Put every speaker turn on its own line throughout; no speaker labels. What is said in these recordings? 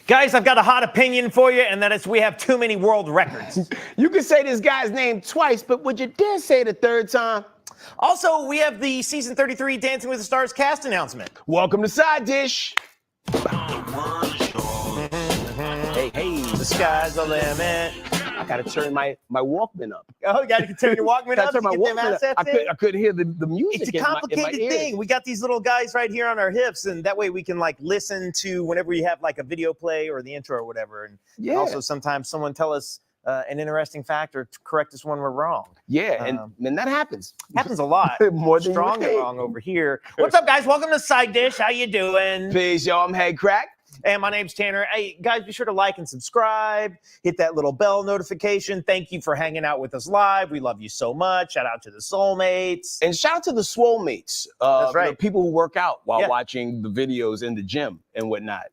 Guys, I've got a hot opinion for you, and that is we have too many world records.
You can say this guy's name twice, but would you dare say it a third time?
Also, we have the season 33 Dancing with the Stars cast announcement.
Welcome to Side Dish.
Hey, the sky's the limit.
I gotta turn my Walkman up.
Oh, you gotta turn your Walkman up to get them assets in?
I couldn't hear the music.
It's a complicated thing. We got these little guys right here on our hips, and that way we can like listen to whenever we have like a video play or the intro or whatever. And also sometimes someone tell us an interesting fact or to correct us when we're wrong.
Yeah, and that happens.
Happens a lot.
More than
strong and wrong over here. What's up, guys? Welcome to Side Dish. How you doing?
Peace, yo. I'm Headkrack.
And my name's Tanner. Hey, guys, be sure to like and subscribe. Hit that little bell notification. Thank you for hanging out with us live. We love you so much. Shout out to the Soulmates.
And shout out to the Swolemates.
That's right.
You know, people who work out while watching the videos in the gym and whatnot.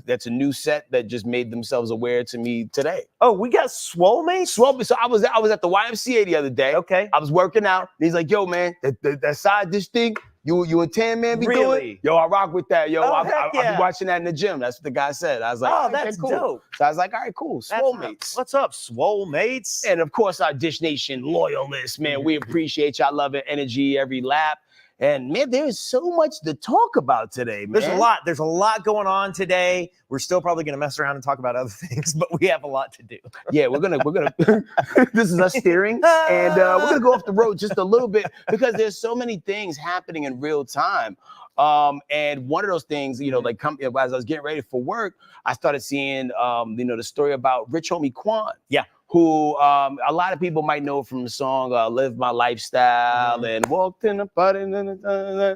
That's a new set that just made themselves aware to me today.
Oh, we got Swolemates?
Swolemates. So I was at the YMCA the other day.
Okay.
I was working out. And he's like, yo, man, that Side Dish thing, you and Tan Man be doing? Yo, I rock with that. Yo, I'll be watching that in the gym. That's what the guy said. I was like,
oh, that's
cool.
dope.
So I was like, all right, cool. Swolemates.
What's up, Swolemates?
And of course, our Dish Nation loyalists, man. We appreciate y'all loving energy every lap. And man, there is so much to talk about today, man.
There's a lot going on today. We're still probably gonna mess around and talk about other things, but we have a lot to do.
Yeah, we're gonna this is us steering, and we're gonna go off the road just a little bit because there's so many things happening in real time. And one of those things, you know, like as I was getting ready for work, I started seeing the story about Rich Homie Quan.
Yeah.
Who a lot of people might know from the song Live My Lifestyle and Walked in the Party.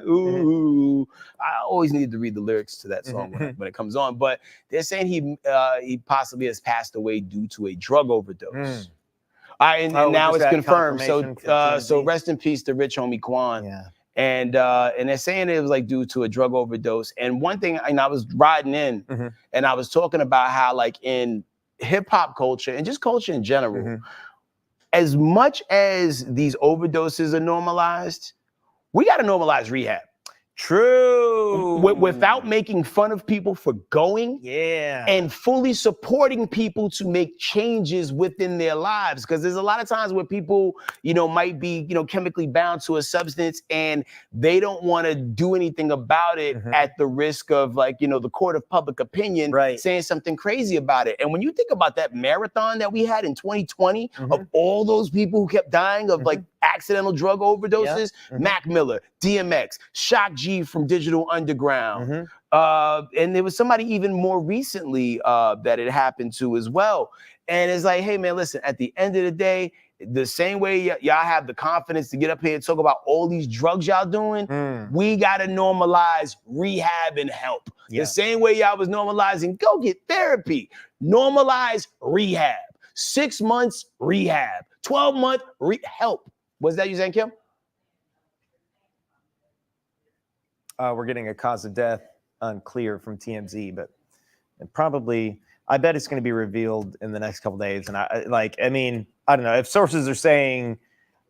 Ooh. I always need to read the lyrics to that song when it comes on. But they're saying he possibly has passed away due to a drug overdose. And now it's confirmed. So rest in peace to Rich Homie Quan.
Yeah.
And they're saying it was like due to a drug overdose. And one thing, and I was riding in and I was talking about how like in hip hop culture and just culture in general, as much as these overdoses are normalized, we got to normalize rehab.
True.
Without making fun of people for going and fully supporting people to make changes within their lives. Because there's a lot of times where people, might be, chemically bound to a substance and they don't want to do anything about it at the risk of like, the court of public opinion saying something crazy about it. And when you think about that marathon that we had in 2020 of all those people who kept dying of like accidental drug overdoses, Mac Miller, DMX, Shock G from Digital Underground. And there was somebody even more recently that it happened to as well. And it's like, hey man, listen, at the end of the day, the same way y'all have the confidence to get up here and talk about all these drugs y'all doing, we gotta normalize rehab and help. The same way y'all was normalizing, go get therapy. Normalize rehab. 6 months rehab. 12-month help. Was that you saying, Kim?
We're getting a cause of death unclear from TMZ, but probably, I bet it's going to be revealed in the next couple days. And I don't know if sources are saying,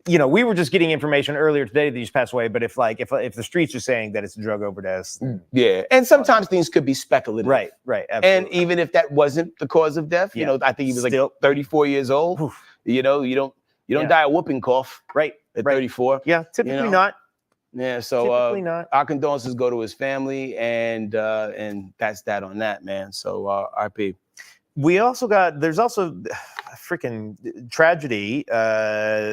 we were just getting information earlier today that he just passed away. But if the streets are saying that it's a drug overdose,
and sometimes things could be speculative,
right, absolutely.
And even if that wasn't the cause of death, I think he was like 34 years old. Oof. You don't die of whooping cough,
right?
At 34.
Yeah, typically not.
Yeah, so
typically not.
Our condolences go to his family, and that's that on that, man. So RP.
There's also a freaking tragedy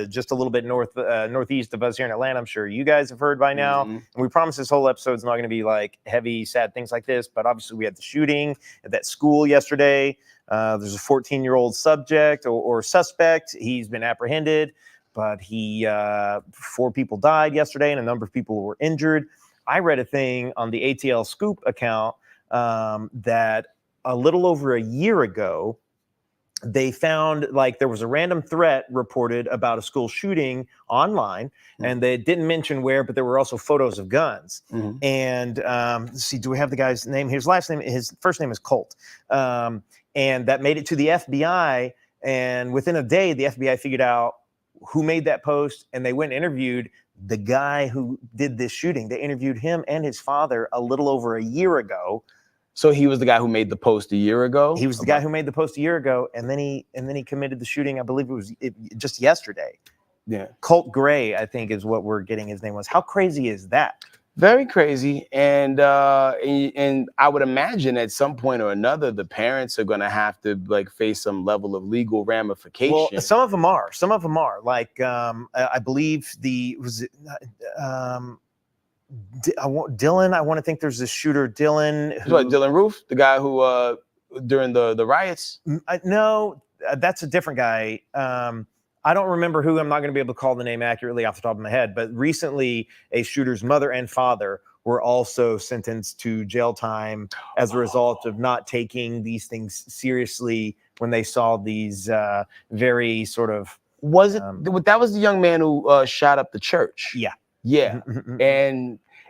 just a little bit northeast of us here in Atlanta. I'm sure you guys have heard by now. And we promise this whole episode's not going to be like heavy, sad things like this. But obviously we had the shooting at that school yesterday. There's a 14-year-old subject or suspect. He's been apprehended, but 4 people died yesterday and a number of people were injured. I read a thing on the ATL Scoop account that a little over a year ago, they found like there was a random threat reported about a school shooting online, and they didn't mention where, but there were also photos of guns. And let's see, do we have the guy's name? His first name is Colt. And that made it to the FBI. And within a day, the FBI figured out who made that post, and they went and interviewed the guy who did this shooting. They interviewed him and his father a little over a year ago.
So he was the guy who made the post a year ago?
He was the guy who made the post a year ago, and then he committed the shooting. I believe it was just yesterday.
Yeah.
Colt Gray, I think, is what we're getting his name was. How crazy is that?
Very crazy. And I would imagine at some point or another, the parents are going to have to like face some level of legal ramification.
Well, some of them are. Some of them are. Like, I believe Dylan. I want to think there's this shooter, Dylan.
Dylan Roof, the guy who during the riots?
No, that's a different guy. I don't remember who. I'm not going to be able to call the name accurately off the top of my head. But recently, a shooter's mother and father were also sentenced to jail time as a result of not taking these things seriously when they saw these very sort of.
Was it that was the young man who shot up the church?
Yeah.
Yeah.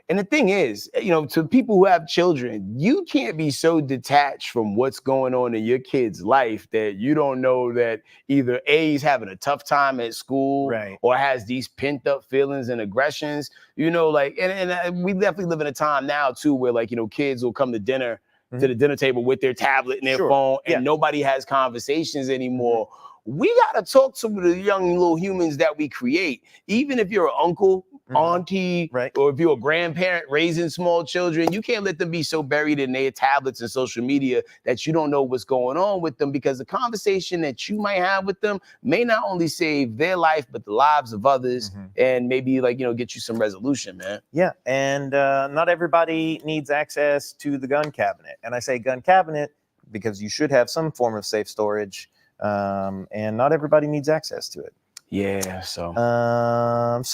And the thing is, you know, to people who have children, you can't be so detached from what's going on in your kid's life that you don't know that either A, he's having a tough time at school,
right,
or has these pent up feelings and aggressions, you know, like, and we definitely live in a time now too, where like, you know, kids will come to dinner, to the dinner table with their tablet and their phone, and nobody has conversations anymore. We got to talk to the young little humans that we create. Even if you're an uncle, auntie, or if you're a grandparent raising small children, you can't let them be so buried in their tablets and social media that you don't know what's going on with them, because the conversation that you might have with them may not only save their life, but the lives of others, and maybe like, you know, get you some resolution, man.
Yeah, and not everybody needs access to the gun cabinet. And I say gun cabinet because you should have some form of safe storage. And not everybody needs access to it.
Yeah. So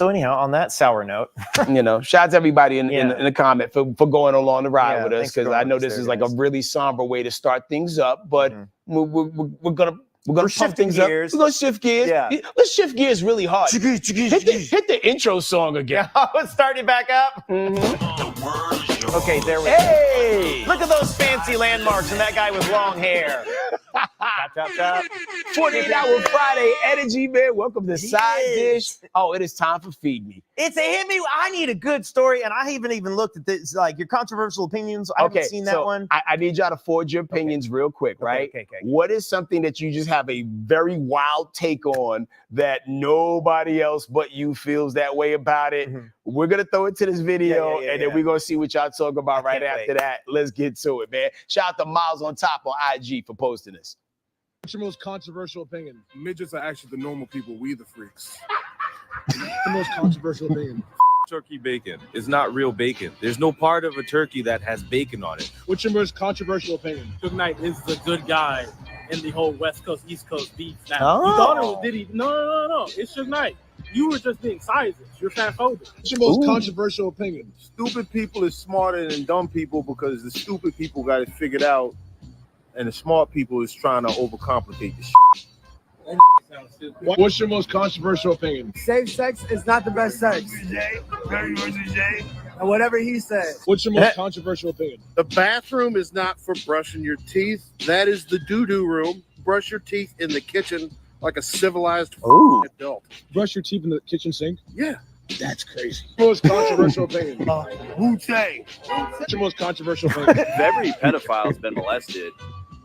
anyhow, on that sour note,
you know, shout out to everybody in the comment for going along the ride with us, because I know this is like a really somber way to start things up, but we're gonna pump things up. We're gonna shift gears. Yeah. Let's shift gears really hard. Hit the intro song again.
Let's start it back up. Okay, there we go.
Hey!
Look at those fancy landmarks and that guy with long hair. Chop, chop, chop.
48-hour Friday energy, man. Welcome to Side Dish. Oh, it is time for Feed Me.
It's a hit me. I need a good story, and I haven't even looked at this, like your controversial opinions. I haven't seen that one.
I need y'all to forge your opinions real quick, right?
Okay.
What is something that you just have a very wild take on that nobody else but you feels that way about it? We're going to throw it to this video, and then we're going to see what y'all talk about right after that. Let's get to it, man. Shout out to Miles on Top on IG for posting this.
What's your most controversial opinion? Midgets are actually the normal people. We the freaks. The most controversial opinion.
Turkey bacon is not real bacon. There's no part of a turkey that has bacon on it.
What's your most controversial opinion?
Suge Knight is the good guy in the whole West Coast, East Coast beef now.
Oh.
You thought it was Diddy. No. It's Suge Knight. You were just being sizes. You're fat-phobic.
What's your most controversial opinion?
Stupid people is smarter than dumb people because the stupid people got it figured out, and the smart people is trying to overcomplicate the shit.
What's your most controversial opinion?
Safe sex is not the best sex. And whatever he says.
What's your most controversial opinion?
The bathroom is not for brushing your teeth. That is the doo-doo room. Brush your teeth in the kitchen like a civilized adult.
Brush your teeth in the kitchen sink?
Yeah.
That's crazy. Most controversial opinion.
Wu-Tang.
What's your most controversial opinion?
If every pedophile has been molested,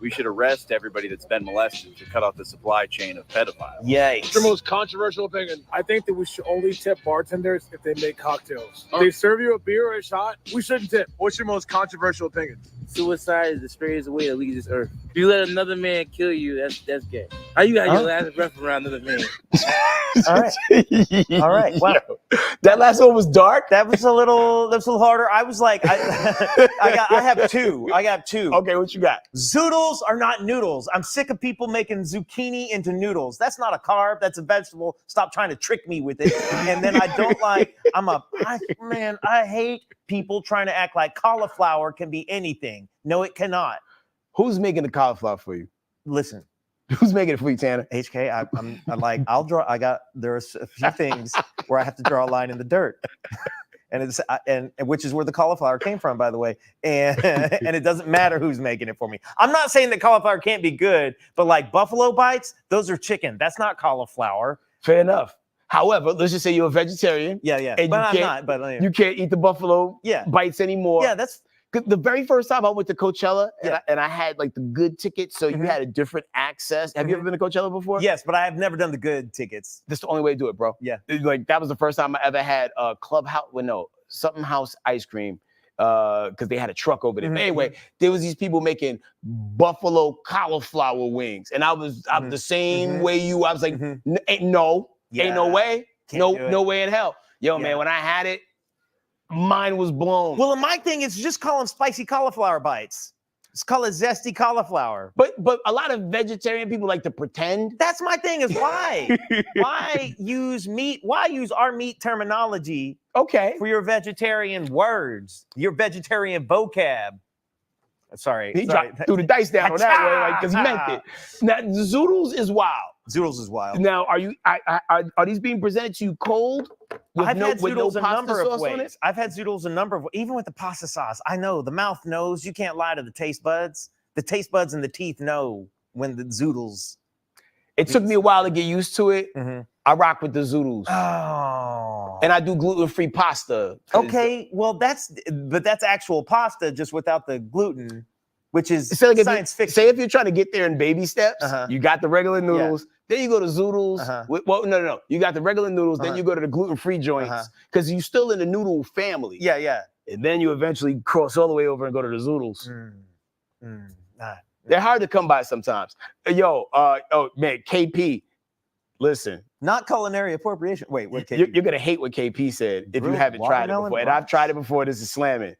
we should arrest everybody that's been molested to cut off the supply chain of pedophiles.
What's your most controversial opinion?
I think that we should only tip bartenders if they make cocktails. If they serve you a beer or a shot, we shouldn't tip.
What's your most controversial opinion?
Suicide is the straightest way to leave this earth. If you let another man kill you, that's gay. How you got your last breath around another man?
All right. Wow.
That last one was dark.
That was a little harder. I was like, I have two.
Okay, what you got?
Zoodles are not noodles. I'm sick of people making zucchini into noodles. That's not a carb. That's a vegetable. Stop trying to trick me with it. And then I don't like, I hate people trying to act like cauliflower can be anything. No, it cannot.
Who's making the cauliflower for you?
Listen.
Who's making it for you, Tanner?
HK, I'm like, there's a few things where I have to draw a line in the dirt. And which is where the cauliflower came from, by the way. And it doesn't matter who's making it for me. I'm not saying that cauliflower can't be good, but like buffalo bites, those are chicken. That's not cauliflower.
Fair enough. However, let's just say you're a vegetarian.
Yeah.
And
but I'm not. But
you can't eat the buffalo bites anymore.
Yeah, that's
The very first time I went to Coachella, and I had like the good tickets, so you had a different access. Have you ever been to Coachella before?
Yes, but I have never done the good tickets.
That's the only way to do it, bro.
Yeah.
Like that was the first time I ever had a Clubhouse, something house ice cream, because they had a truck over there. But anyway, there was these people making buffalo cauliflower wings, and I was the same way you. I was like, ain't no way, no way in hell, yo, man. When I had it, mine was blown.
Well, my thing is just call them spicy cauliflower bites. Just call it zesty cauliflower.
But a lot of vegetarian people like to pretend.
That's my thing is why? Why use meat? Why use our meat terminology for your vegetarian words, your vegetarian vocab? Sorry.
He threw the dice down on that way, like, because he meant it. Now, zoodles is wild.
Zoodles is wild.
Now, are these being presented to you cold?
I've had zoodles a number of ways. I've had zoodles a number of ways, even with the pasta sauce. I know the mouth knows. You can't lie to the taste buds. The taste buds and the teeth know when the zoodles.
It took me a while to get used to it. I rock with the zoodles.
Oh.
And I do gluten-free pasta.
Okay, well that's actual pasta just without the gluten, which is
like
science fiction.
Say if you're trying to get there in baby steps, you got the regular noodles, then you go to zoodles. Well, no. You got the regular noodles, then you go to the gluten-free joints, because you're still in the noodle family.
Yeah.
And then you eventually cross all the way over and go to the zoodles. They're hard to come by sometimes. Yo, oh man, KP, listen.
Not culinary appropriation. Wait, what KP?
You're gonna hate what KP said if you
Grilled
haven't tried it before. And I've tried it before. This is slamming.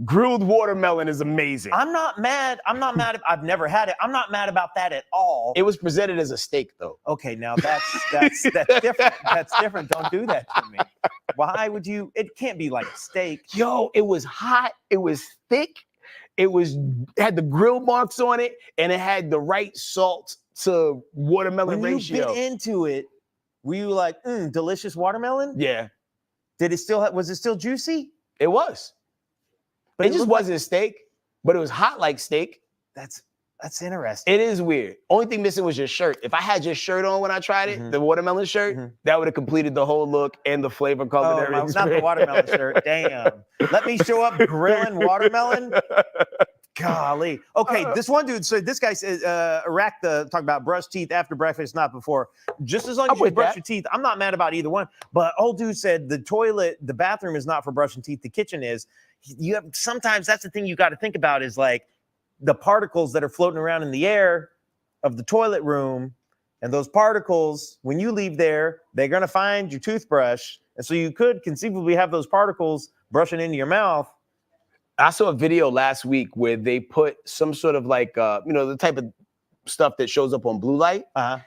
Grilled watermelon is amazing.
I'm not mad. I've never had it. I'm not mad about that at all.
It was presented as a steak, though.
Okay, now that's different. That's different. Don't do that to me. Why would you? It can't be like steak.
Yo, it was hot. It was thick. It had the grill marks on it, and it had the right salt to watermelon ratio.
When you bit into it, were you like, delicious watermelon?
Yeah.
Was it still juicy?
It was. But it just wasn't steak, but it was hot like steak.
That's interesting.
It is weird. Only thing missing was your shirt. If I had your shirt on when I tried it, the watermelon shirt, that would have completed the whole look and the flavor culinary experience.
Not the watermelon shirt. Damn. Let me show up grilling watermelon. Golly. Okay, this one dude, so this guy says, talk about brush teeth after breakfast, not before. Just as long as you brush your teeth, I'm not mad about either one. But old dude said the bathroom is not for brushing teeth, the kitchen is. Sometimes that's the thing you got to think about is like the particles that are floating around in the air of the toilet room. And those particles, when you leave there, they're going to find your toothbrush. And so you could conceivably have those particles brushing into your mouth.
I saw a video last week where they put some sort of like, the type of stuff that shows up on blue light.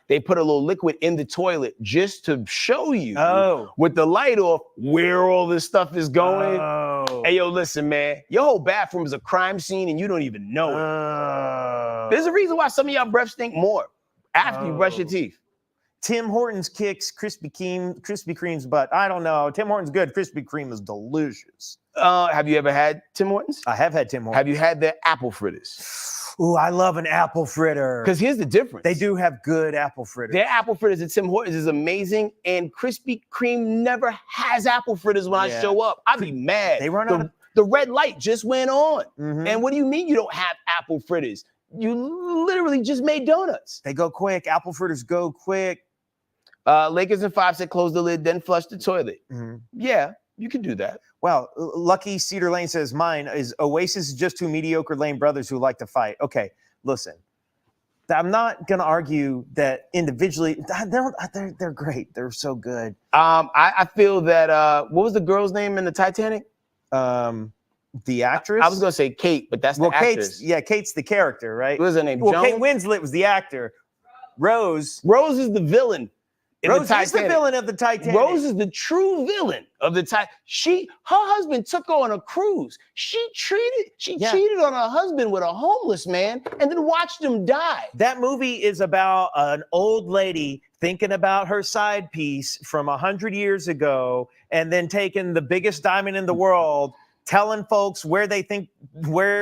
They put a little liquid in the toilet just to show you with the light off where all this stuff is going. Hey, yo, listen, man, your whole bathroom is a crime scene and you don't even know it. There's a reason why some of y'all breath stink more after you brush your teeth.
Tim Hortons kicks Krispy Kreme's butt. I don't know. Tim Hortons good. Krispy Kreme is delicious.
Have you ever had Tim Hortons?
I have had Tim Hortons.
Have you had their apple fritters?
Ooh, I love an apple fritter.
Because here's the difference.
They do have good apple fritters.
Their apple fritters at Tim Hortons is amazing, and Krispy Kreme never has apple fritters when I show up. I'd be mad.
They run out.
The red light just went on. And what do you mean you don't have apple fritters? You literally just made donuts.
They go quick. Apple fritters go quick.
Lakers and 5 said close the lid, then flush the toilet. Yeah, you can do that.
Wow. Lucky Cedar Lane says mine is Oasis is just two mediocre lame brothers who like to fight. Okay, listen. I'm not going to argue that individually. They're great. They're so good.
I feel that, what was the girl's name in the Titanic?
The actress?
I was going to say Kate, but that's the actress.
Kate's the character, right?
What was her name?
Well,
Joan?
Kate Winslet was the actor. Rose
is the villain.
Rose is the villain of the Titanic.
Rose is the true villain of the Titanic. Her husband took her on a cruise. She cheated on her husband with a homeless man and then watched him die.
That movie is about an old lady thinking about her side piece from 100 years ago and then taking the biggest diamond in the world, telling folks where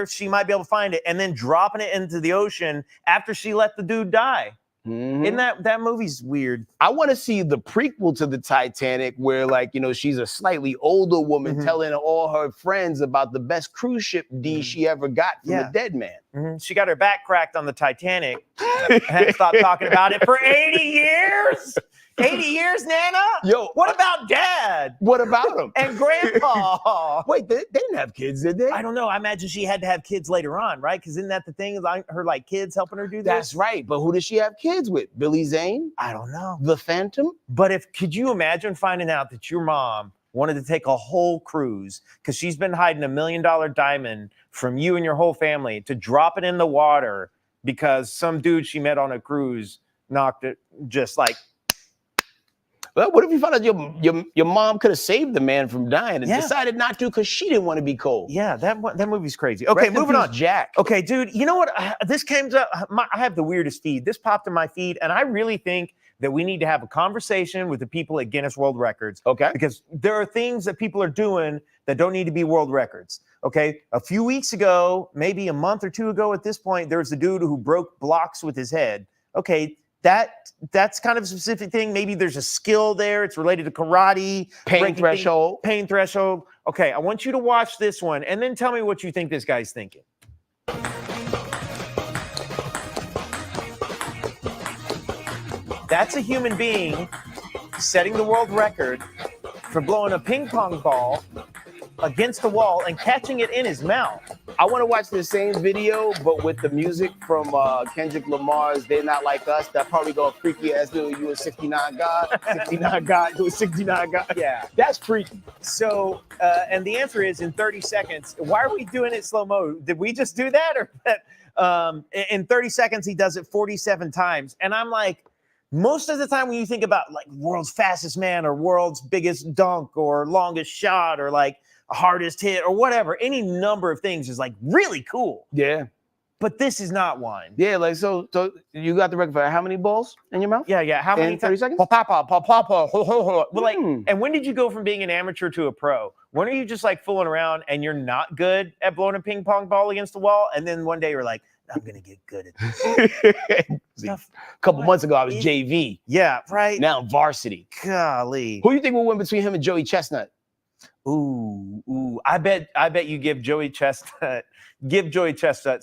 she might be able to find it, and then dropping it into the ocean after she let the dude die. Isn't that movie's weird?
I want to see the prequel to the Titanic where, like, you know, she's a slightly older woman telling all her friends about the best cruise ship D she ever got from a dead man.
She got her back cracked on the Titanic and had to stop talking about it for 80 years. 80 years, Nana?
Yo,
what about Dad?
What about him?
And Grandpa?
Wait, they didn't have kids, did they?
I don't know. I imagine she had to have kids later on, right? Because isn't that the thing? Like her like kids helping her do this?
That's right. But who does she have kids with? Billy Zane?
I don't know.
The Phantom?
But could you imagine finding out that your mom wanted to take a whole cruise because she's been hiding $1 million diamond from you and your whole family to drop it in the water because some dude she met on a cruise knocked it just like.
Well, what if you found out your mom could have saved the man from dying and decided not to because she didn't want to be cold?
Yeah, that movie's crazy. Okay, moving on.
Jack.
Okay, dude, you know what? This came up. I have the weirdest feed. This popped in my feed, and I really think that we need to have a conversation with the people at Guinness World Records.
Okay.
Because there are things that people are doing that don't need to be world records. Okay. A few weeks ago, maybe a month or two ago at this point, there was a dude who broke blocks with his head. Okay. That's kind of a specific thing. Maybe there's a skill there. It's related to karate.
Pain threshold.
Pain threshold. Okay, I want you to watch this one and then tell me what you think this guy's thinking. That's a human being setting the world record for blowing a ping pong ball against the wall and catching it in his mouth.
I want to watch the same video, but with the music from Kendrick Lamar's "They're Not Like Us." That probably go freaky ass dude. You a 69 God, 69 God, do a 69 God.
Yeah,
that's freaky.
So, and the answer is in 30 seconds. Why are we doing it slow mo? Did we just do that, or in 30 seconds he does it 47 times? And I'm like, most of the time when you think about like world's fastest man or world's biggest dunk or longest shot or like hardest hit or whatever, any number of things is like really cool.
Yeah.
But this is not one.
Yeah, like so you got the record for how many balls in your mouth?
Yeah. How many
in 30 seconds?
Well, like, and when did you go from being an amateur to a pro? When are you just like fooling around and you're not good at blowing a ping pong ball against the wall? And then one day you're like, I'm gonna get good at this.
A couple months ago, I was JV.
Yeah, right.
Now varsity.
Golly.
Who do you think will win between him and Joey Chestnut?
Ooh. I bet you give Joey Chestnut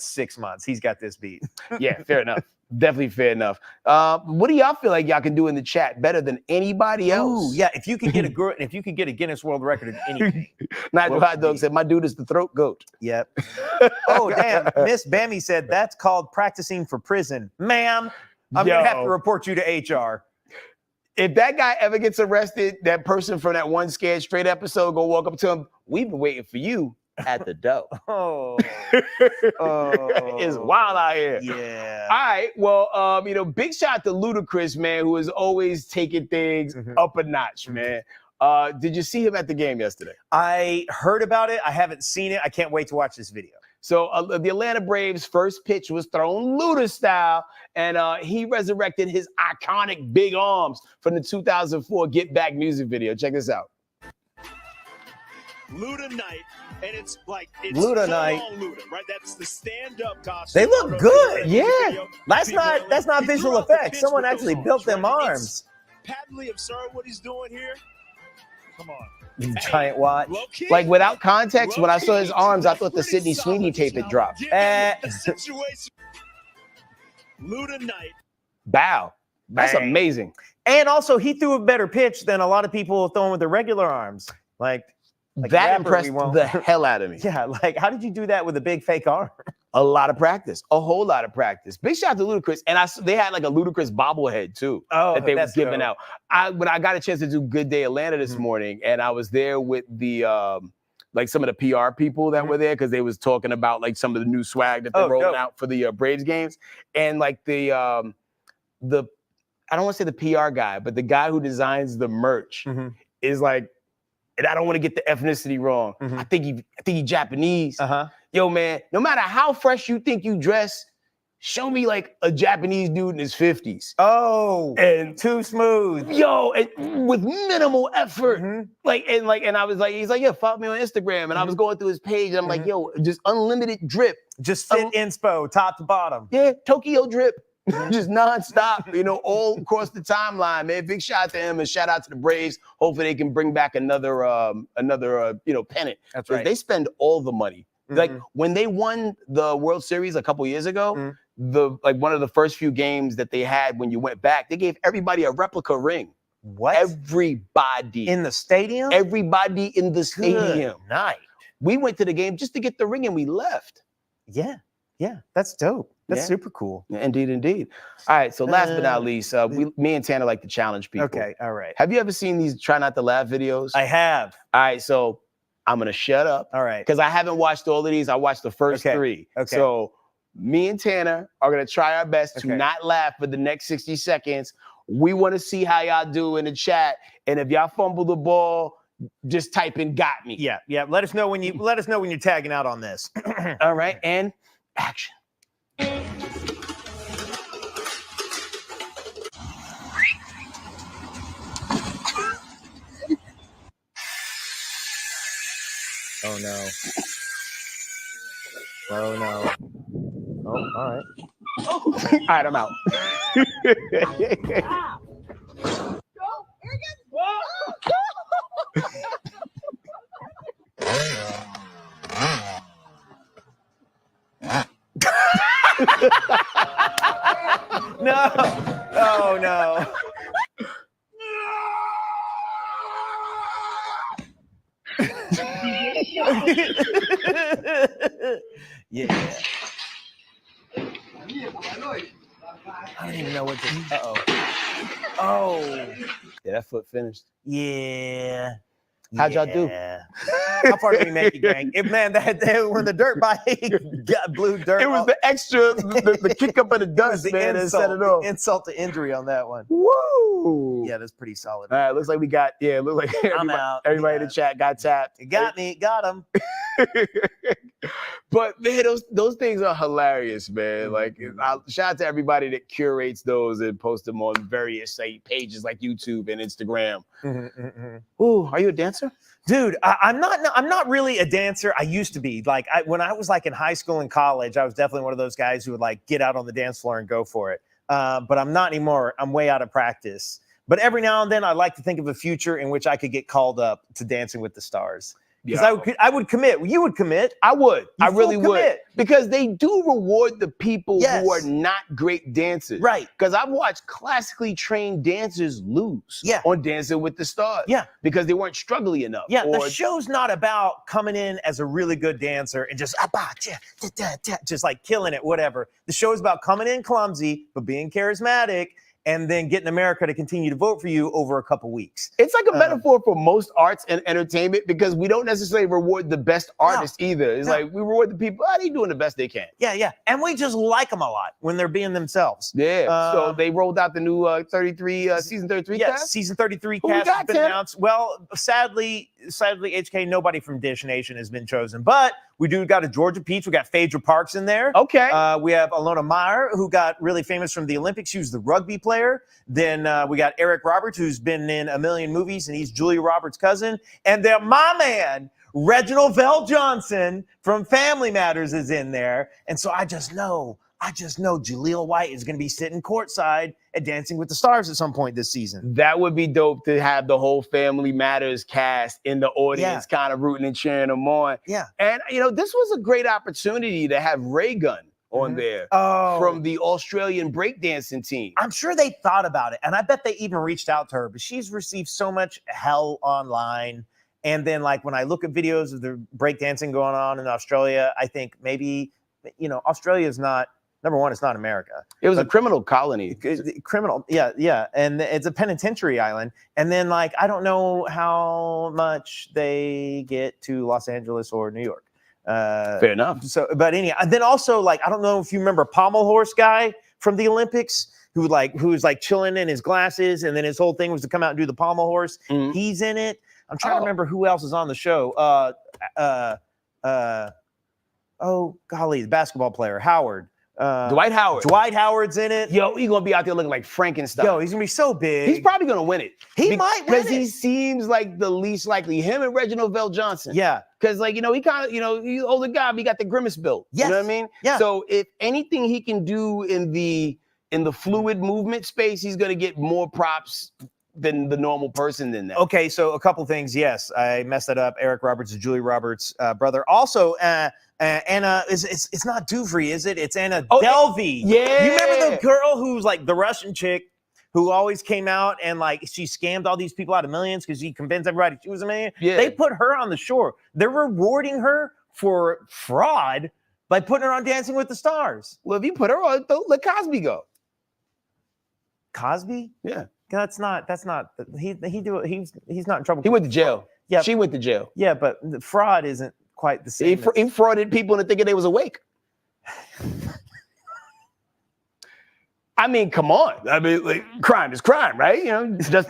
6 months. He's got this beat.
Yeah, fair enough. Definitely fair enough. What do y'all feel like y'all can do in the chat better than anybody else?
Ooh, yeah. If you could get a Guinness World Record of anything.
Nigel Hot Dog said, "My dude is the throat goat."
Yep. Oh damn. Miss Bammy said that's called practicing for prison, ma'am. I'm gonna have to report you to HR.
If that guy ever gets arrested, that person from that one Scared Straight episode go walk up to him. We've been waiting for you at the door. It's wild out here.
Yeah.
All right. Well, big shout out to Ludacris, man, who is always taking things up a notch, man. Did you see him at the game yesterday?
I heard about it. I haven't seen it. I can't wait to watch this video.
So the Atlanta Braves' first pitch was thrown Luda style, and he resurrected his iconic big arms from the 2004 Get Back music video. Check this out.
Luda night, and it's
Luda night.
Luda, right? That's the stand-up costume.
They look good.
Yeah.
That's not visual effects. Someone actually built them arms.
Patently absurd what he's doing here. Come on.
Giant watch.
Like without context, when I saw his arms, I thought the Sydney Sweeney tape had dropped.
Luda night.
Bow. That's
Bang.
amazing.
And also, he threw a better pitch than a lot of people throwing with their regular arms. Like
that impressed the hell out of me.
Yeah, like how did you do that with a big fake arm?
A lot of practice, a whole lot of practice. Big shout out to Ludacris, and they had like a Ludacris bobblehead too that they were giving out. When I got a chance to do Good Day Atlanta this morning, and I was there with the like some of the PR people that were there because they was talking about like some of the new swag that they're rolling out for the Braves games, and like the I don't want to say the PR guy, but the guy who designs the merch is like. And I don't want to get the ethnicity wrong. I think he Japanese. Yo, man, no matter how fresh you think you dress, show me like a Japanese dude in his 50s.
Oh,
and
too smooth.
Yo, and with minimal effort. And I was like, he's like, yeah, follow me on Instagram. And I was going through his page. And I'm like, yo, just unlimited drip.
Just fit inspo, top to bottom.
Yeah, Tokyo drip. just nonstop, all across the timeline, man. Big shout out to him and shout out to the Braves. Hopefully they can bring back another pennant.
That's right.
They spend all the money. Like when they won the World Series a couple years ago, one of the first few games that they had when you went back, they gave everybody a replica ring.
What?
Everybody
in the stadium?
Everybody in the stadium.
Good night.
We went to the game just to get the ring and we left.
Yeah, that's dope. That's super cool.
Indeed. All right, so last but not least, me and Tanner like to challenge people.
Okay, all right.
Have you ever seen these try not to laugh videos?
I have.
All right, so I'm gonna shut up.
All right.
Because I haven't watched all of these. I watched the first 3.
Okay.
So me and Tanner are gonna try our best to not laugh for the next 60 seconds. We want to see how y'all do in the chat. And if y'all fumble the ball, just type in "got me."
Yeah. Let us know when you're tagging out on this.
All right, and action.
Oh no. Oh no. Oh, all right.
All right, I'm out.
No. Oh no. Yeah. I don't even know what to. Oh.
Yeah, that foot finished.
Yeah.
How'd y'all do?
How far did we make it, gang? Man, that when the dirt bike got blue dirt.
It was the extra, the kick up of the dust, man, and set it off.
Insult to injury on that one.
Woo!
Yeah, that's pretty solid.
All right, looks like we got. Yeah, looks like everybody in the chat got tapped.
It got me, got him.
But man, those things are hilarious, man. Like, shout out to everybody that curates those and posts them on various pages like YouTube and Instagram. Ooh, are you a dancer?
Dude, I'm not really a dancer. I used to be. Like when I was like in high school and college, I was definitely one of those guys who would like get out on the dance floor and go for it. But I'm not anymore. I'm way out of practice. But every now and then I like to think of a future in which I could get called up to Dancing with the Stars. Because I would commit. You would commit.
I would. I really would.
Commit.
Because they do reward the people who are not great dancers.
Right.
Because I've watched classically trained dancers lose on Dancing with the Stars.
Yeah.
Because they weren't struggling enough.
Yeah, the show's not about coming in as a really good dancer and just like killing it, whatever. The show is about coming in clumsy, but being charismatic, and then getting America to continue to vote for you over a couple weeks.
It's like a metaphor for most arts and entertainment because we don't necessarily reward the best artists either. It's like we reward the people, they doing the best they can.
Yeah. And we just like them a lot when they're being themselves.
Yeah. So they rolled out the new season 33 cast?
Season 33
Who
cast
we got,
has been
Tim?
announced. Well, sadly, HK, nobody from Dish Nation has been chosen. But we do got a Georgia Peach. We got Phaedra Parks in there.
Okay.
We have Alona Meyer, who got really famous from the Olympics. She was the rugby player. Then we got Eric Roberts, who's been in a million movies, and he's Julia Roberts' cousin. And then my man, Reginald Vell Johnson from Family Matters is in there. And so I just know Jaleel White is going to be sitting courtside at Dancing with the Stars at some point this season.
That would be dope to have the whole Family Matters cast in the audience, kind of rooting and cheering them on.
Yeah.
And, this was a great opportunity to have Ray Gun on there from the Australian breakdancing team.
I'm sure they thought about it, and I bet they even reached out to her, but she's received so much hell online. And then, like, when I look at videos of the breakdancing going on in Australia, I think maybe, Australia is not, number one, it's not America.
It was a criminal colony.
Criminal, yeah. And it's a penitentiary island. And then, like, I don't know how much they get to Los Angeles or New York.
Fair enough.
So, but anyhow, and then also, like, I don't know if you remember Pommel Horse guy from the Olympics who was chilling in his glasses, and then his whole thing was to come out and do the Pommel Horse.
Mm-hmm.
He's in it. I'm trying to remember who else is on the show. Oh golly, the basketball player Howard.
Dwight Howard.
Dwight Howard's in it.
Yo, he's gonna be out there looking like Frankenstein.
Yo, he's gonna be so big.
He's probably gonna win it.
He might win it.
Because he seems like the least likely. Him and Reginald Vell Johnson.
Yeah.
Because, like, he kind of, he's an older guy, but he got the grimace built.
Yes.
You know what I mean?
Yeah.
So if anything he can do in the in the fluid movement space, he's gonna get more props than the normal person than that.
Okay, so a couple things. Yes, I messed that up. Eric Roberts is Julia Roberts' brother. Also, Anna it's not Duvry, is it? It's Anna Delvey.
Yeah.
You remember the girl who's like the Russian chick who always came out and like she scammed all these people out of millions because she convinced everybody she was a millionaire?
Yeah.
They put her on the shore. They're rewarding her for fraud by putting her on Dancing with the Stars.
Well, if you put her on, let Cosby go.
Cosby?
Yeah.
That's not he's not in trouble.
He went to jail.
Yeah.
She went to jail.
Yeah, but the fraud isn't quite the same.
He frauded people into thinking they was awake. I mean, come on. I mean, like, crime is crime, right? You know, just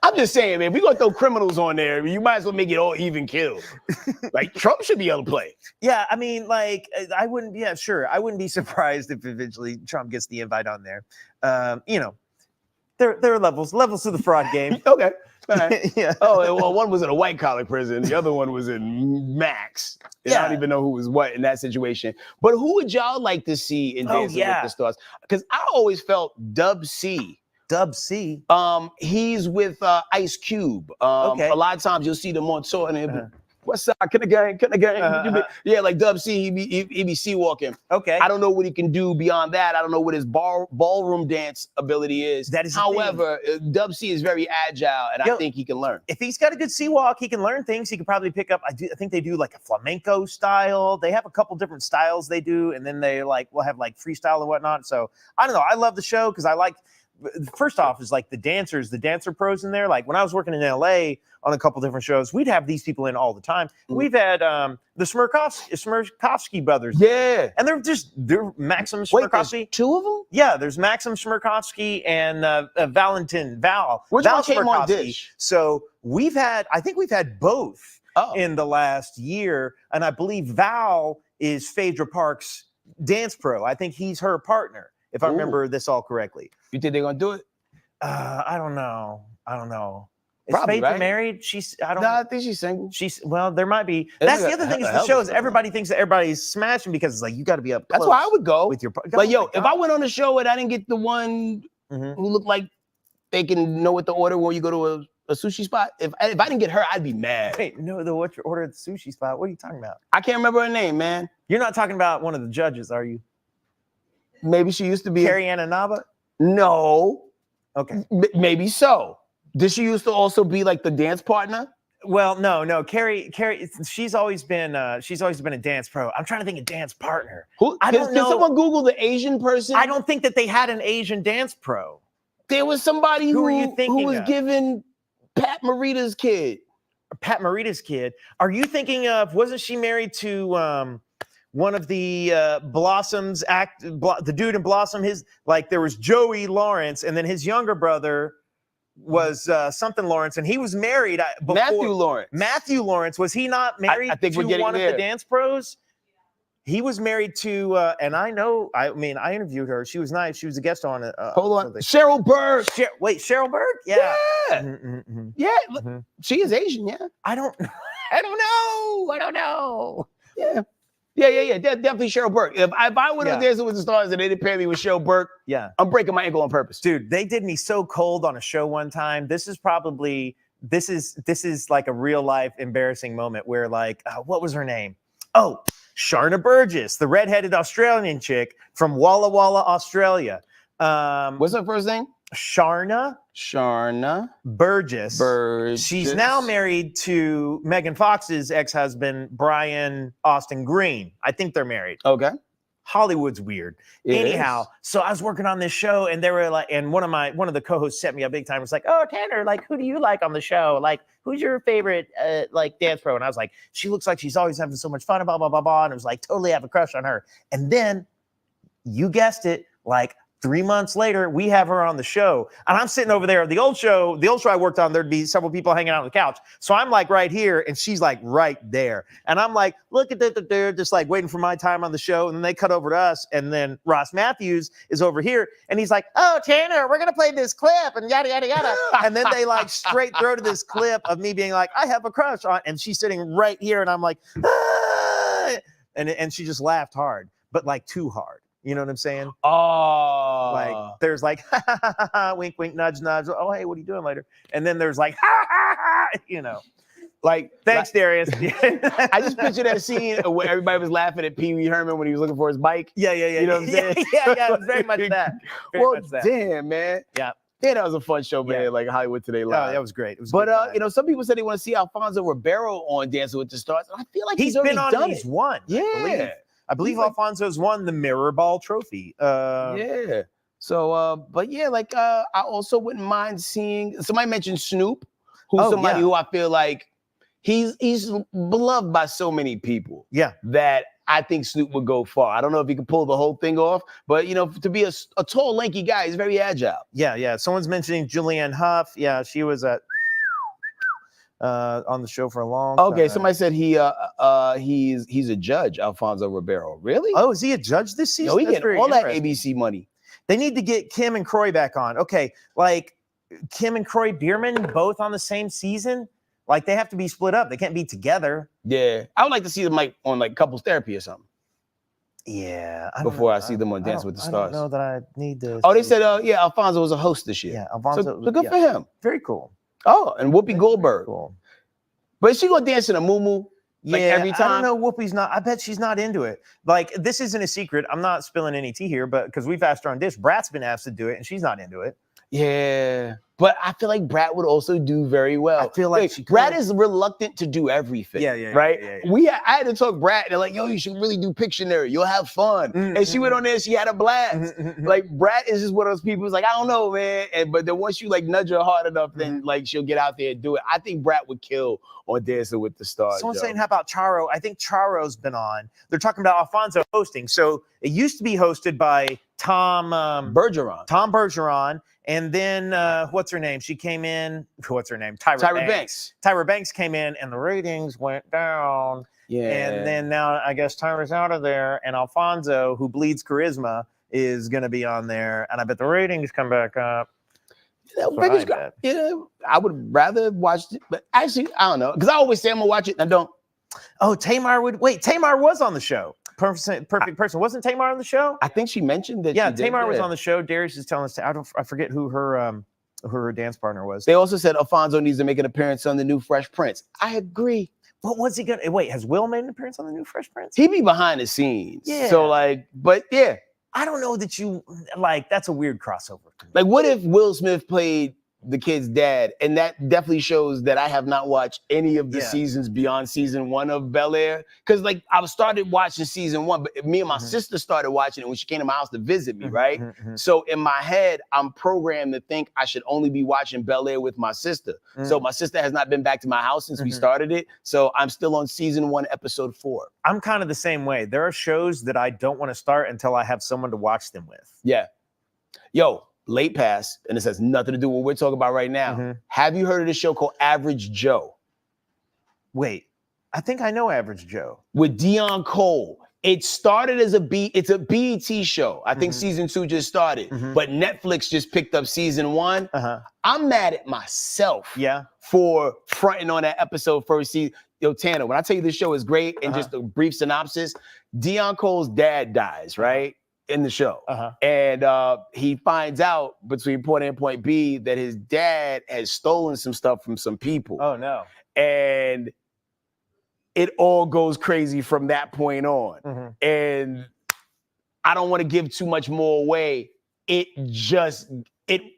I'm just saying, man, if we're gonna throw criminals on there, you might as well make it all even kill. Like, Trump should be able to play.
Yeah, I mean, like, I wouldn't be surprised if eventually Trump gets the invite on there. You know, there are levels to the fraud game.
Okay. All right.
Yeah.
Oh, well, one was in a white collar prison. The other one was in Max. And I don't even know who was what in that situation. But who would y'all like to see in Dancing with the Stars? Because I always felt Dub C. He's with Ice Cube.
Okay.
A lot of times you'll see them on tour and they'll be, what's up? Can I gang? Yeah, like Dub C, he be sea-walking.
Okay.
I don't know what he can do beyond that. I don't know what his ballroom dance ability is.
That is
However, Dub C is very agile, and I think he can learn.
If he's got a good sea walk, he can learn things. He could probably pick up. I think they do like a flamenco style. They have a couple different styles they do, and then they will have like freestyle and whatnot. So I don't know. I love the show because I like. First off, is like the dancer pros in there. Like when I was working in LA on a couple different shows, we'd have these people in all the time. We've had the Smirkovsky brothers.
Yeah.
And they're Maxim Smirkovsky.
Wait, two of them?
Yeah, there's Maxim Smirkovsky and Val.
Which
Val
one came on
Smirkovsky.
Dish?
So I think we've had both in the last year. And I believe Val is Phaedra Park's dance pro. I think he's her partner, if I remember this all correctly.
You think they're gonna do it?
I don't know. Is
Probably,
Phaedra
right?
married?
I think she's single.
Well, there might be. That's the other thing is the show is everybody thinks that everybody's smashing because it's like you got to be up close.
That's why I would go
with your
like, yo, if I went on a show and I didn't get the one who looked like they can know what to order when you go to a sushi spot, if I didn't get her, I'd be mad.
Wait, what you order at the sushi spot? What are you talking about?
I can't remember her name, man.
You're not talking about one of the judges, are you?
Maybe she used to be
Carrie Ann Naba?
No.
Okay.
Maybe so. Did she used to also be like the dance partner?
Well, no. Carrie, she's always been a dance pro. I'm trying to think of dance partner. I don't know.
Can someone Google the Asian person?
I don't think that they had an Asian dance pro.
There was somebody who was
of?
giving Pat Morita's kid.
Pat Morita's kid. Are you thinking of? Wasn't she married to one of the Blossoms the dude in Blossom? There was Joey Lawrence, and then his younger brother was something Lawrence, and he was married before. Matthew Lawrence. Was he not married
I think
to
we're getting
one
there.
of the dance pros? He was married to, and I interviewed her. She was nice. She was a guest on it.
Hold on. Cheryl Burke.
Cheryl Burke? Yeah.
Yeah.
Mm-hmm.
Yeah. She is Asian, yeah.
I don't know.
Yeah. Yeah. Definitely Cheryl Burke. If I went to Dancing with the Stars and they didn't pair me with Cheryl Burke, I'm breaking my ankle on purpose.
Dude, they did me so cold on a show one time. This is like a real life embarrassing moment where what was her name? Oh, Sharna Burgess, the redheaded Australian chick from Walla Walla, Australia.
What's her first name?
Sharna Burgess. She's now married to Megan Fox's ex-husband, Brian Austin Green. I think they're married.
Okay.
Hollywood's weird. Anyhow, so I was working on this show and they were like, and one of the co-hosts set me up big time. It was like, oh, Tanner, who do you like on the show? Who's your favorite dance pro? And I was like, she looks like she's always having so much fun, blah, blah, blah, blah. And it was like, totally have a crush on her. And then you guessed it, 3 months later, we have her on the show. And I'm sitting over there. The old show I worked on, there'd be several people hanging out on the couch. So I'm right here and she's right there. And I'm look at that, just waiting for my time on the show. And then they cut over to us. And then Ross Matthews is over here. And he's like, oh, Tanner, we're going to play this clip and yada, yada, yada. And then they straight throw to this clip of me being I have a crush on. And she's sitting right here. And I'm like, ah! And she just laughed hard, but too hard. You know what I'm saying?
Oh,
Like there's like wink, wink, nudge, nudge. Oh, hey, what are you doing later? And then there's like you know.
Like,
thanks, Darius.
I just picture that scene where everybody was laughing at Pee Wee Herman when he was looking for his bike.
Yeah.
You know what I'm saying?
Yeah, it was very much that.
Well, damn, man.
Yeah.
Yeah, that was a fun show, man. Like Hollywood Today Live.
Oh, that was great. It was
but you know, some people said they want to see Alfonso Ribeiro on Dancing with the Stars. I feel like he's
been on.
done
He's
it.
won.
Yeah,
I believe Alfonso's won the Mirror Ball Trophy.
Yeah. So, but yeah, like I also wouldn't mind seeing. Somebody mentioned Snoop, who's somebody who I feel like he's beloved by so many people.
Yeah.
That I think Snoop would go far. I don't know if he can pull the whole thing off, but you know, to be a tall, lanky guy, he's very agile.
Yeah. Someone's mentioning Julianne Hough. Yeah, she was at on the show for a long time.
Okay, somebody said he's a judge, Alfonso Ribeiro. Really?
Oh, is he a judge this season?
Yo, he getting all that ABC money.
They need to get Kim and Croy back on. Okay, like Kim and Croy Bierman both on the same season. Like they have to be split up. They can't be together.
Yeah, I would like to see them like on like couples therapy or something.
Yeah.
Before I see them on Dance with the Stars.
I don't know that I need to.
Oh, they said, yeah, Alfonso was a host this year.
Yeah, Alfonso.
So good for him.
Very cool.
Oh, and Whoopi Goldberg.
Cool.
But is she gonna dance in a muumuu? Like every time?
I don't know. Whoopi's not. I bet she's not into it. Like this isn't a secret. I'm not spilling any tea here, but because we've asked her on Dish, Brat's been asked to do it, and she's not into it.
Yeah, but I feel like Brat would also do very well.
I feel like she could.
Brat is reluctant to do everything.
Yeah.
Right?
Yeah.
I had to talk Brat. They're like, yo, you should really do Pictionary. You'll have fun. And she went on there. She had a blast. Like Brat is just one of those people who's like, I don't know, man. But then once you like nudge her hard enough, then like she'll get out there and do it. I think Brat would kill on Dancing with the Stars.
Someone's saying, how about Charo? I think Charo's been on. They're talking about Alfonso hosting. So it used to be hosted by Tom Bergeron. And then what's her name? She came in. What's her name? Tyra Banks. Tyra Banks came in, and the ratings went down.
Yeah.
And then now I guess Tyra's out of there, and Alfonso, who bleeds charisma, is going to be on there, and I bet the ratings come back up.
I would rather watch it, but actually, I don't know, because I always say I'm gonna watch it, and I don't.
Oh, Tamar was on the show. Perfect person. Wasn't Tamar on the show?
I think she mentioned that.
Yeah, Tamar was on the show. Darius is telling us. I forget who her dance partner was.
They also said Alfonso needs to make an appearance on the new Fresh Prince. I agree.
What was he gonna? Wait, has Will made an appearance on the new Fresh Prince?
He be behind the scenes.
Yeah.
So like, but yeah,
I don't know that you like. That's a weird crossover to me.
Like, what if Will Smith played the kid's dad? And that definitely shows that I have not watched any of the seasons beyond season 1 of Bel-Air. Because like I started watching season 1, but me and my sister started watching it when she came to my house to visit me, right? So in my head, I'm programmed to think I should only be watching Bel-Air with my sister. So my sister has not been back to my house since we started it. So I'm still on season 1, episode 4.
I'm kind of the same way. There are shows that I don't want to start until I have someone to watch them with.
Yeah. Yo, late pass, and this has nothing to do with what we're talking about right now. Have you heard of this show called Average Joe?
Wait, I think I know Average Joe.
With Dion Cole. It started as it's a BET show. I think season 2 just started, but Netflix just picked up season 1. I'm mad at myself for fronting on that episode first season. Yo, Tanner, when I tell you this show is great, and just a brief synopsis, Dion Cole's dad dies, right? In the show. And he finds out between point A and point B that his dad has stolen some stuff from some people.
Oh, no.
And it all goes crazy from that point on. And I don't want to give too much more away.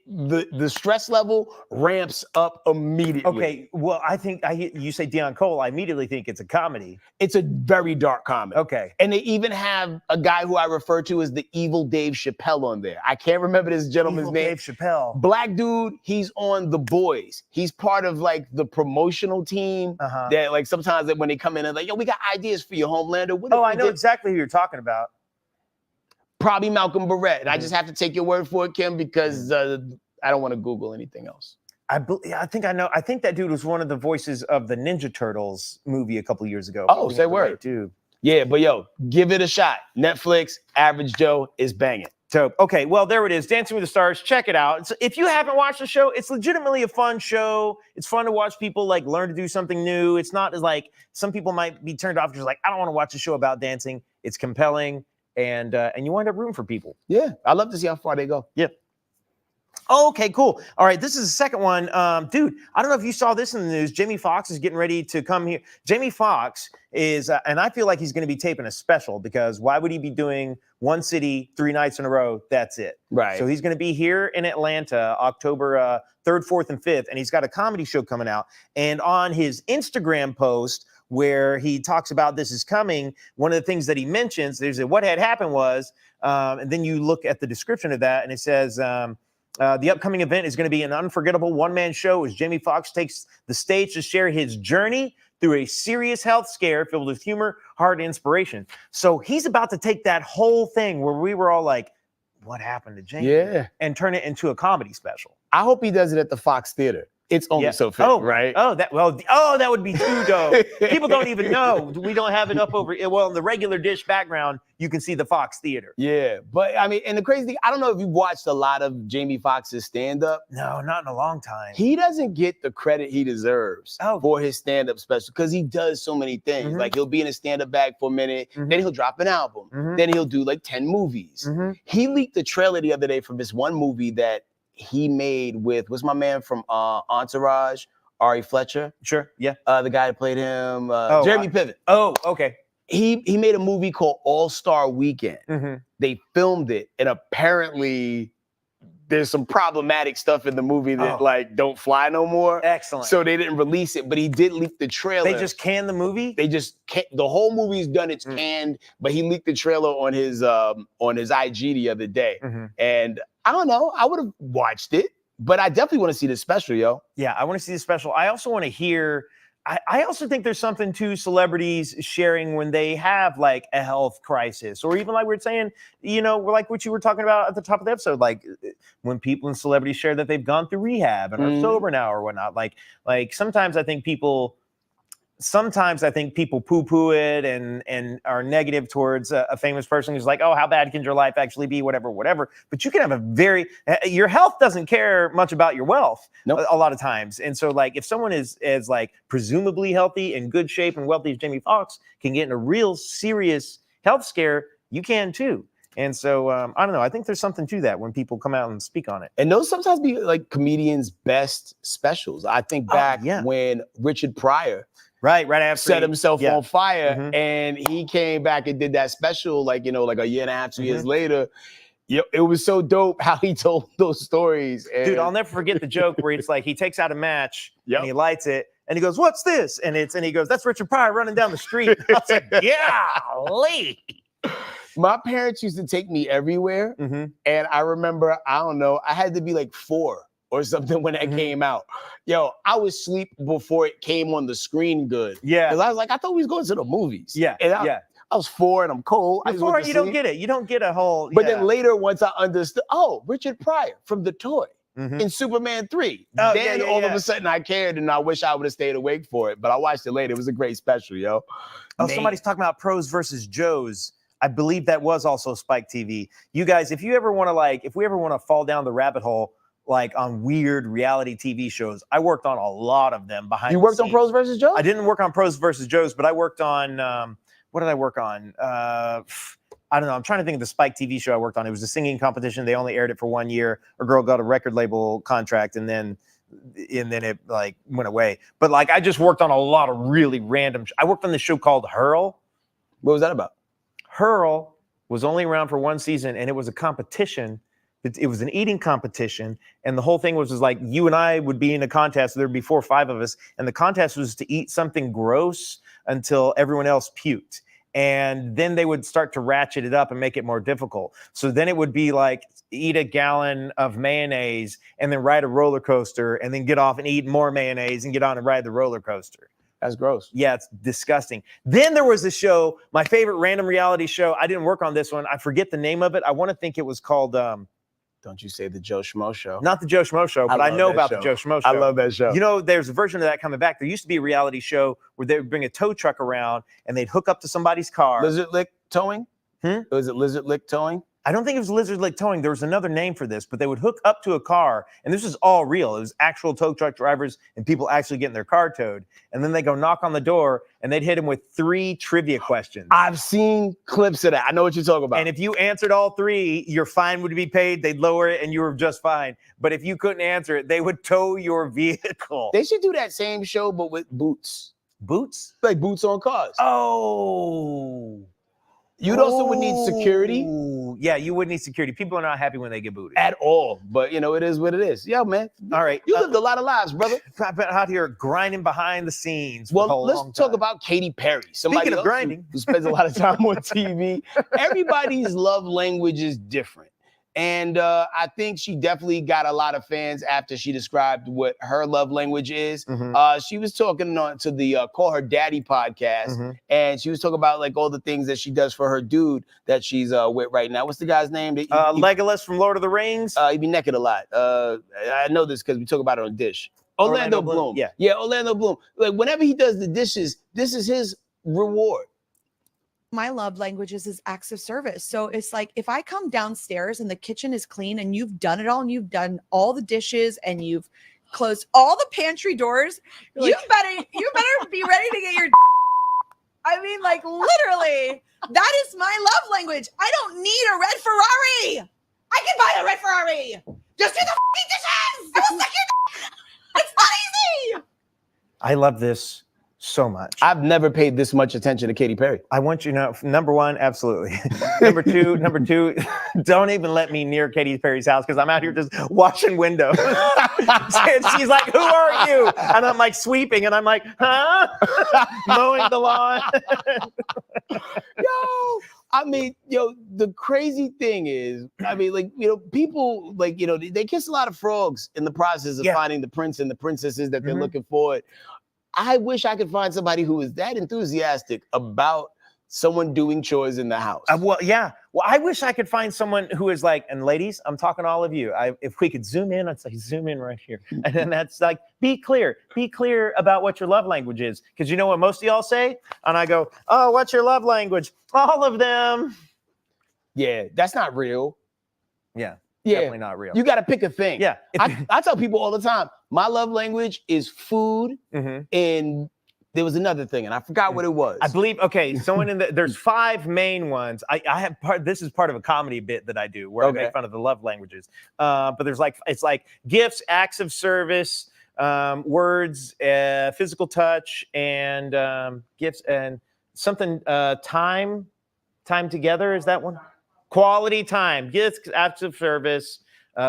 The stress level ramps up immediately.
Okay, well, I think you say Dion Cole, I immediately think it's a comedy.
It's a very dark comedy.
Okay.
And they even have a guy who I refer to as the evil Dave Chappelle on there. I can't remember this gentleman's name.
Dave Chappelle.
Black dude, he's on The Boys. He's part of like the promotional team that like sometimes when they come in and like, yo, we got ideas for you, Homelander.
Oh, I know exactly who you're talking about.
Probably Malcolm Barrett. And I just have to take your word for it, Kim, because I don't want to Google anything else.
I think I know. I think that dude was one of the voices of the Ninja Turtles movie a couple years ago.
Oh, say word.
Dude.
Yeah, but yo, give it a shot. Netflix, Average Joe is banging.
So, okay, well, there it is. Dancing with the Stars. Check it out. If you haven't watched the show, it's legitimately a fun show. It's fun to watch people like learn to do something new. It's not as like some people might be turned off just like, I don't want to watch a show about dancing. It's compelling. and you wind up rooting for people.
Yeah, I love to see how far they go.
Yeah. Okay, cool. All right, this is the second one. Dude, I don't know if you saw this in the news. Jamie Foxx is getting ready to come here. Jamie Foxx is, and I feel like he's going to be taping a special, because why would he be doing one city 3 nights in a row? That's it.
Right.
So he's going to be here in Atlanta, October 3rd, 4th, and 5th, and he's got a comedy show coming out. And on his Instagram post, where he talks about this is coming, one of the things that he mentions, there's what had happened was, and then you look at the description of that, and it says, the upcoming event is going to be an unforgettable one-man show as Jamie Foxx takes the stage to share his journey through a serious health scare filled with humor, heart, and inspiration. So he's about to take that whole thing where we were all like, what happened to Jamie?
Yeah.
And turn it into a comedy special.
I hope he does it at the Fox Theater. It's only so fit, right?
That would be too dope. People don't even know. We don't have it up over. Well, in the regular dish background, you can see the Fox Theater.
Yeah, but I mean, and the crazy thing, I don't know if you've watched a lot of Jamie Foxx's stand-up.
No, not in a long time.
He doesn't get the credit he deserves for his stand-up special, because he does so many things.
Mm-hmm.
Like, he'll be in a stand-up bag for a minute,
Mm-hmm.
then he'll drop an album,
Mm-hmm.
then he'll do like 10 movies.
Mm-hmm.
He leaked the trailer the other day from this one movie that he made with, what's my man from Entourage? Ari Fletcher.
Sure, yeah.
The guy that played him, Jeremy Piven.
Oh, okay.
He made a movie called All-Star Weekend.
Mm-hmm.
They filmed it, and apparently there's some problematic stuff in the movie that like don't fly no more.
Excellent.
So they didn't release it, but he did leak the trailer.
They just canned the movie?
They just the whole movie's done, it's canned, but he leaked the trailer on his IG the other day.
Mm-hmm.
And I don't know, I would have watched it, but I definitely want to see the special, yo.
Yeah, I want to see the special. I also want to hear, I also think there's something to celebrities sharing when they have like a health crisis, or even like we were saying, you know, like what you were talking about at the top of the episode, like when people and celebrities share that they've gone through rehab and are sober now or whatnot. Like sometimes I think people poo-poo it and are negative towards a famous person who's like, oh, how bad can your life actually be? Whatever. But you can have your health doesn't care much about your wealth a lot of times. And so like if someone is like presumably healthy, in good shape and wealthy as Jamie Foxx can get in a real serious health scare, you can too. And so, I don't know. I think there's something to that when people come out and speak on it.
And those sometimes be like comedians' best specials. I think back when Richard Pryor
right after
set himself on fire,
Mm-hmm.
and he came back and did that special, like, you know, like a year and a half, 2 years
Mm-hmm.
later. It was so dope how he told those stories. And
dude, I'll never forget the joke where it's like he takes out a match
Yep.
and he lights it and he goes, "What's this?" And he goes, "That's Richard Pryor running down the street." I was like, golly.
My parents used to take me everywhere,
Mm-hmm.
and I remember, I don't know, I had to be like 4 or something when that
Mm-hmm.
came out. Yo, I was asleep before it came on the screen good.
Yeah.
Because I was like, I thought we was going to the movies.
Yeah,
And I was 4 and I'm cold. I just
Before
went to
you don't
sleep.
get it. You don't get a whole.
But then later, once I understood, Richard Pryor from The Toy
Mhm.
in Superman 3.
Oh,
Then all of a sudden I cared, and I wish I would have stayed awake for it. But I watched it later. It was a great special, yo.
Oh, somebody's talking about Pros versus Joes. I believe that was also Spike TV. You guys, if we ever want to fall down the rabbit hole, like on weird reality TV shows, I worked on a lot of them behind.
You worked on Pros versus Joes?
I didn't work on Pros versus Joes, but I worked on what did I work on? I don't know. I'm trying to think of the Spike TV show I worked on. It was a singing competition. They only aired it for 1 year. A girl got a record label contract, and then it like went away. But like I just worked on a lot of really random. I worked on this show called Hurl.
What was that about?
Hurl was only around for 1 season, and it was a competition. It was an eating competition, and the whole thing was like you and I would be in a contest. There'd be 4 or 5 of us, and the contest was to eat something gross until everyone else puked. And then they would start to ratchet it up and make it more difficult. So then it would be like eat a gallon of mayonnaise and then ride a roller coaster and then get off and eat more mayonnaise and get on and ride the roller coaster.
That's gross.
Yeah, it's disgusting. Then there was a show, my favorite random reality show. I didn't work on this one. I forget the name of it. I want to think it was called...
Don't you say the Joe Schmo Show.
Not the Joe Schmo Show, but I know about the Joe Schmo Show.
I love that show.
You know, there's a version of that coming back. There used to be a reality show where they would bring a tow truck around and they'd hook up to somebody's car.
Lizard Lick Towing? Was it Lizard Lick Towing?
I don't think it was lizard leg towing. There was another name for this, but they would hook up to a car, and this was all real. It was actual tow truck drivers and people actually getting their car towed. And then they go knock on the door, and they'd hit him with 3 trivia questions.
I've seen clips of that. I know what you're talking about.
And if you answered all 3, your fine would be paid. They'd lower it, and you were just fine. But if you couldn't answer it, they would tow your vehicle.
They should do that same show, but with boots.
Boots?
Like boots on cars.
Oh.
You'd also would need security.
Yeah, you would need security. People are not happy when they get booted.
At all. But, you know, it is what it is. Yo, man.
All right.
You lived a lot of lives, brother.
I've been out here grinding behind the scenes.
Well, let's talk about Katy Perry. Somebody
Speaking of grinding.
who spends a lot of time on TV. Everybody's love language is different. And I think she definitely got a lot of fans after she described what her love language is. She was talking on to the Call Her Daddy podcast, and she was talking about like all the things that she does for her dude that she's with right now. What's the guy's name?
Legolas from Lord of the Rings.
He be naked a lot. I know this because we talk about it on Dish. Orlando Bloom. Yeah, Orlando Bloom. Like whenever he does the dishes, this is his reward.
My love languages is acts of service. So it's like if I come downstairs and the kitchen is clean and you've done it all and you've done all the dishes and you've closed all the pantry doors, you better be ready to get your I mean, like literally, that is my love language. I don't need a red Ferrari. I can buy a red Ferrari. Just do the fucking dishes. I will suck your It's not easy.
I love this so much.
I've never paid this much attention to Katy Perry.
I want you to know, number 1, absolutely. number two, don't even let me near Katy Perry's house because I'm out here just washing windows. And she's like, who are you? And I'm like sweeping and I'm like, huh? Mowing the lawn.
I mean, the crazy thing is, I mean, like, people, like, they kiss a lot of frogs in the process of finding the prince and the princesses that they're looking for. I wish I could find somebody who is that enthusiastic about someone doing chores in the house.
Well, I wish I could find someone who is like, and ladies, I'm talking to all of you. If we could zoom in, I'd say zoom in right here. And then that's like, be clear about what your love language is. Because you know what most of y'all say? And I go, oh, what's your love language? All of them.
Yeah, that's not real.
Yeah. Definitely not real.
You got to pick a thing.
Yeah.
I tell people all the time, my love language is food, and there was another thing, and I forgot what it was.
I believe, there's 5 main ones. I have this is part of a comedy bit that I do where I make fun of the love languages. But there's it's like gifts, acts of service, words, physical touch, and gifts, and something, time together. Is that one? Quality time, gifts, acts of service,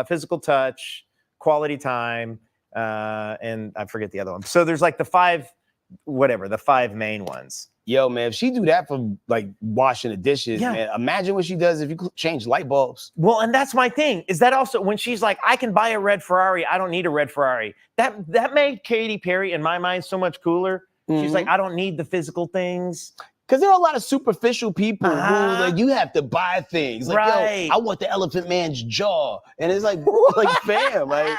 physical touch, quality time, and I forget the other one. So there's like the 5 main ones.
Yo, man, if she do that for like washing the dishes, man, imagine what she does if you change light bulbs.
Well, and that's my thing, is that also when she's like, I can buy a red Ferrari, I don't need a red Ferrari. That made Katy Perry, in my mind, so much cooler. She's like, I don't need the physical things.
Because there are a lot of superficial people who like you have to buy things. Like, yo, I want the elephant man's jaw. And it's like fam, like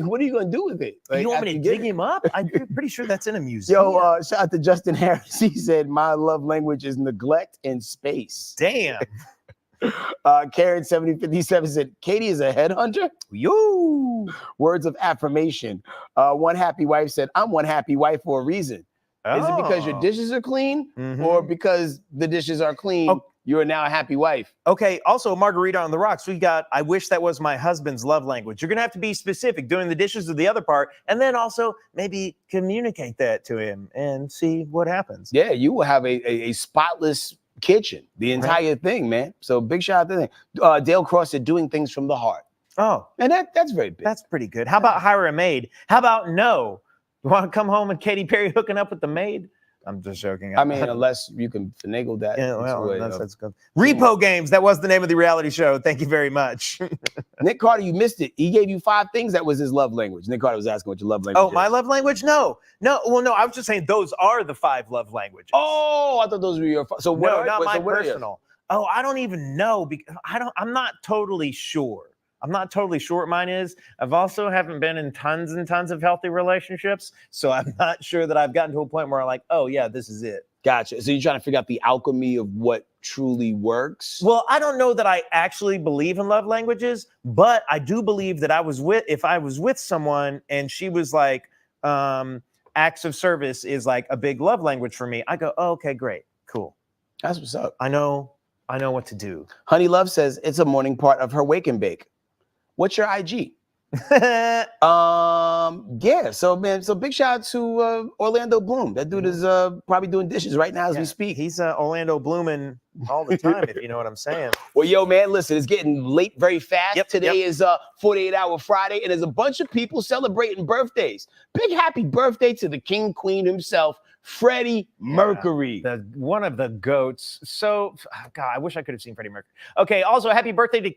what are you gonna do with it? Like,
you want me to dig him up? I'm pretty sure that's in a museum.
Yo, shout out to Justin Harris. He said, my love language is neglect and space.
Damn.
Karen 7057 said, Katy is a headhunter?
Yo.
Words of affirmation. One happy wife said, I'm one happy wife for a reason. Is it because your dishes are clean or because the dishes are clean, you are now a happy wife?
Okay, also Margarita on the Rocks. We got, I wish that was my husband's love language. You're going to have to be specific, doing the dishes or the other part, and then also maybe communicate that to him and see what happens.
Yeah, you will have a spotless kitchen, the entire thing, man. So big shout out to them. Dale Cross said, doing things from the heart.
Oh.
And that's very big.
That's pretty good. How about hire a maid? How about no? You want to come home and Katy Perry hooking up with the maid? I'm just joking.
I mean, unless you can finagle that.
Yeah, well, that's good. Repo Games. That was the name of the reality show. Thank you very much.
Nick Carter, you missed it. He gave you 5 things. That was his love language. Nick Carter was asking what your love language is.
My love language? No. Well, no, I was just saying those are the 5 love languages.
Oh, I thought those were your 5. So
no, not my personal. Oh, I don't even know because I'm not totally sure. I'm not totally sure what mine is. I've also haven't been in tons and tons of healthy relationships. So I'm not sure that I've gotten to a point where I'm like, oh yeah, this is it.
Gotcha. So you're trying to figure out the alchemy of what truly works.
Well, I don't know that I actually believe in love languages, but I do believe that if I was with someone and she was like, acts of service is like a big love language for me, I go, oh, okay, great, cool.
That's what's up.
I know what to do.
Honey Love says it's a morning part of her wake and bake. What's your IG? Yeah, so big shout out to Orlando Bloom. That dude is probably doing dishes right now as we speak.
He's Orlando Blooming all the time, if you know what I'm saying.
Well, yo, man, listen, it's getting late very fast.
Yep,
Today is 48-hour Friday, and there's a bunch of people celebrating birthdays. Big happy birthday to the king, queen himself, Freddie Mercury.
One of the goats. So, God, I wish I could have seen Freddie Mercury. Okay, also happy birthday to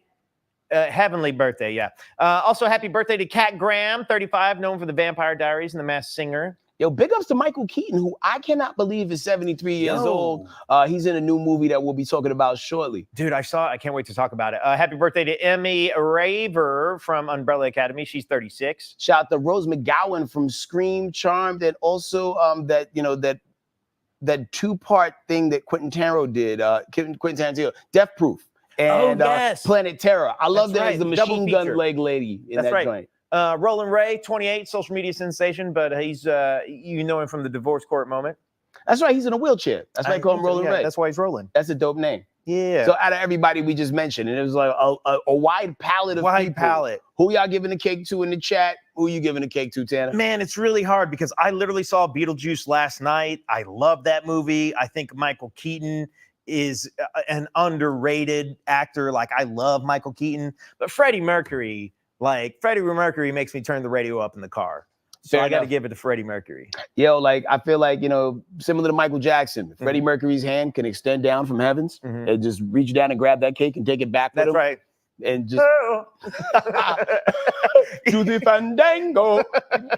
heavenly birthday, yeah. Also, happy birthday to Cat Graham, 35, known for The Vampire Diaries and The Masked Singer.
Yo, big ups to Michael Keaton, who I cannot believe is 73 years old. He's in a new movie that we'll be talking about shortly.
Dude, I can't wait to talk about it. Happy birthday to Emmy Raver from Umbrella Academy. She's 36.
Shout out to Rose McGowan from Scream, Charmed, and also that two-part thing that Quentin Tarantino did, Quentin Tarantino, Death Proof. And Planet Terror. I love that as the machine gun leg lady in that joint.
Roland Ray, 28, social media sensation, but he's you know him from the divorce court moment.
That's right. He's in a wheelchair. That's why I call him Roland Ray.
That's why he's rolling.
That's a dope name.
Yeah.
So out of everybody we just mentioned, and it was like a wide palette of people. Who y'all giving the cake to in the chat? Who you giving the cake to, Tanner?
Man, it's really hard because I literally saw Beetlejuice last night. I love that movie. I think Michael Keaton is an underrated actor. Like, I love Michael Keaton, but Freddie Mercury makes me turn the radio up in the car. So I got to give it to Freddie Mercury.
Yo, like, I feel like, similar to Michael Jackson, Freddie Mercury's hand can extend down from heavens and just reach down and grab that cake and take it back with him.
That's right.
And just to the fandango.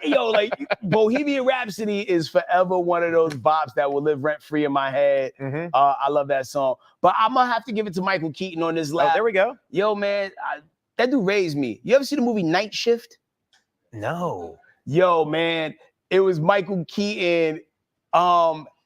Yo, like, Bohemian Rhapsody is forever one of those bops that will live rent free in my head. I love that song. But I'm gonna have to give it to Michael Keaton on this lap.
Oh, there we go.
Yo, man, that dude raised me. You ever see the movie Night Shift?
No.
Yo, man, it was Michael Keaton.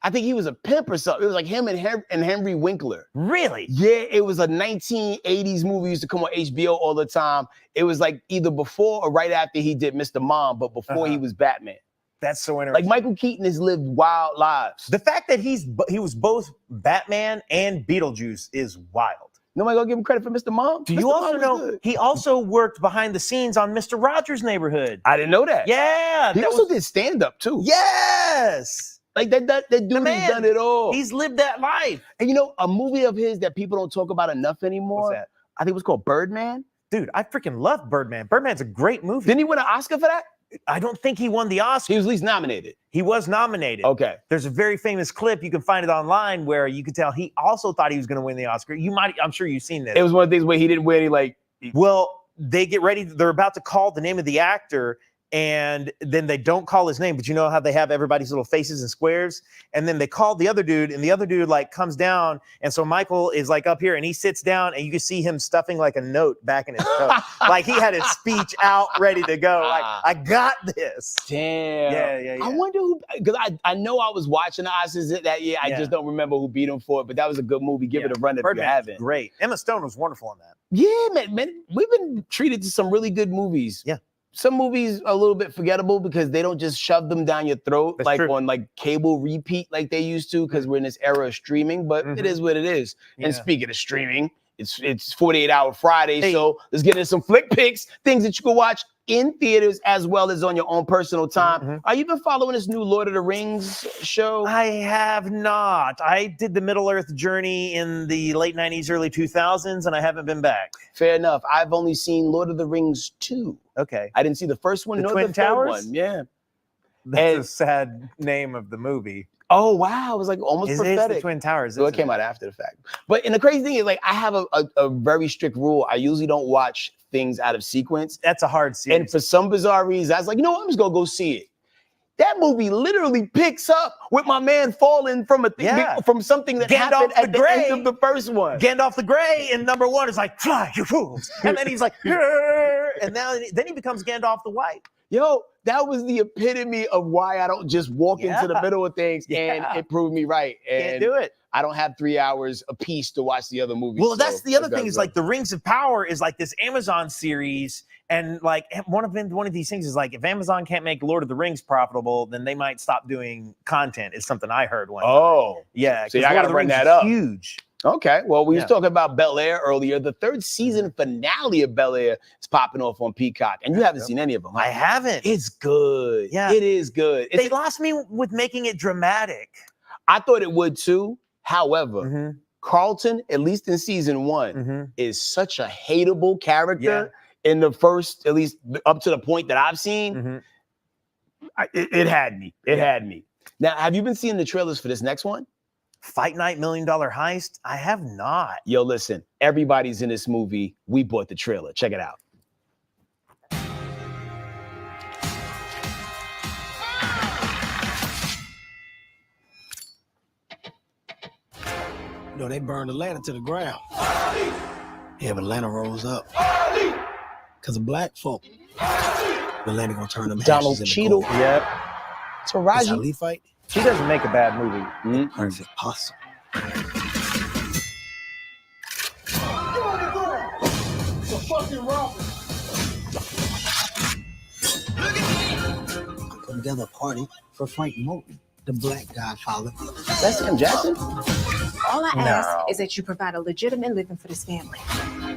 I think he was a pimp or something. It was like him and Henry Winkler.
Really?
Yeah, it was a 1980s movie. Used to come on HBO all the time. It was like either before or right after he did Mr. Mom, but before he was Batman.
That's so interesting.
Like, Michael Keaton has lived wild lives.
The fact that he was both Batman and Beetlejuice is wild.
Nobody gonna give him credit for Mr. Mom?
Do you also know he also worked behind the scenes on Mr. Rogers' Neighborhood?
I didn't know that.
Yeah.
He also did stand-up too.
Yes.
Like that dude has done it all.
He's lived that life.
And a movie of his that people don't talk about enough anymore.
What's that?
I think it was called Birdman.
Dude, I freaking love Birdman. Birdman's a great movie.
Didn't he win an Oscar for that?
I don't think he won the Oscar.
He was at least nominated.
He was nominated.
Okay.
There's a very famous clip. You can find it online where you can tell he also thought he was going to win the Oscar. I'm sure you've seen this.
It was one of the things where he didn't win.
Well, they get ready. They're about to call the name of the actor, and then they don't call his name. But you know how they have everybody's little faces and squares? And then they call the other dude, and the other dude comes down. And so Michael is up here, and he sits down, and you can see him stuffing a note back in his coat. Like he had his speech out ready to go. Like, I got this.
Damn.
Yeah.
I wonder who, because I know I was watching the Oscars that year. I just don't remember who beat him for it, but that was a good movie. Give it a run if you haven't.
Great. Emma Stone was wonderful on that.
Yeah, man. We've been treated to some really good movies.
Yeah.
Some movies are a little bit forgettable because they don't just shove them down your throat on cable repeat like they used to, because we're in this era of streaming, but it is what it is. Yeah. And speaking of streaming, it's 48-hour Friday, so let's get into some flick picks, things that you can watch in theaters as well as on your own personal time. Are you been following this new Lord of the Rings show?
I have not. I did the Middle-earth journey in the late 90s, early 2000s, and I haven't been back.
Fair enough. I've only seen Lord of the Rings 2.
Okay.
I didn't see the first one,
the
nor
Twin
the third
Towers?
one. Yeah.
That's a sad name of the movie.
Oh, wow. It was almost prophetic.
It's the Twin Towers.
So it came out after the fact. But and the crazy thing is, I have a very strict rule. I usually don't watch things out of sequence.
That's a hard series.
And for some bizarre reason, I was like, you know what? I'm just going to go see it. That movie literally picks up with my man falling from from something that happened at the end of the first one.
Gandalf the Grey in number 1 is like, fly, you fools. And then he's like, and then he becomes Gandalf the White.
Yo, that was the epitome of why I don't just walk into the middle of things, and it proved me right. And
Can't do it.
I don't have 3 hours a piece to watch the other movies.
Well, that's
so
the other thing is like the Rings of Power is like this Amazon series, and like one of these things is like if Amazon can't make Lord of the Rings profitable, then they might stop doing content. Is something I heard one. Yeah.
So I got to bring that up.
Huge.
Okay, well, we was talking about Bel-Air earlier. The 3rd season finale of Bel-Air is popping off on Peacock, and you haven't seen any of them.
I haven't.
It's good.
Yeah,
it is good.
They lost me with making it dramatic.
I thought it would too. However, Carlton, at least in season 1, is such a hateable character in the first, at least up to the point that I've seen. It had me. It had me. Now, have you been seeing the trailers for this next one?
Fight Night $1 Million Heist? I have not.
Yo, listen, everybody's in this movie. We bought the trailer. Check it out.
You know, they burned Atlanta to the ground. Yeah, but Atlanta rose up. Because of black folk. Atlanta gonna turn them
Donald Cheadle.
Yep.
Taraji.
Ali fight.
She doesn't make a bad movie.
Perfect possible.
It's a fucking robbery.
Put together a party for Frank Moulton, the black godfather.
That's Sam Jackson?
All I ask is that you provide a legitimate living for this family.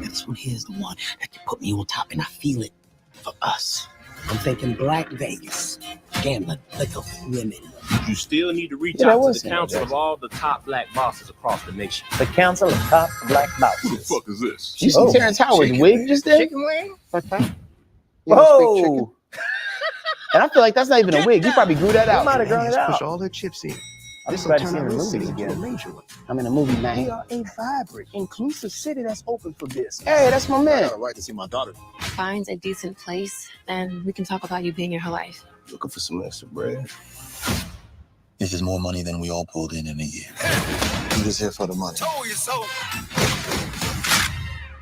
This one here is the one that can put me on top, and I feel it for us. I'm thinking Black Vegas, gambling, liquor, women.
You still need to reach out to the council of all the top black bosses across the nation.
The council of top black bosses.
Who the fuck is this?
You see Terrance Howard's wig just there?
Chicken wing?
Whoa! And I feel like that's not even a wig. He probably grew that out.
He might have grown it out.
Push all their chips in.
I'm glad to see the movies again.
I'm in a movie, man.
We are a vibrant, inclusive city that's open for business.
Hey, that's my man.
I got a right to see my daughter.
Finds a decent place, then we can talk about you being in her life.
Looking for some extra bread.
This is more money than we all pulled in a year. I'm just here for the money.
Told you so.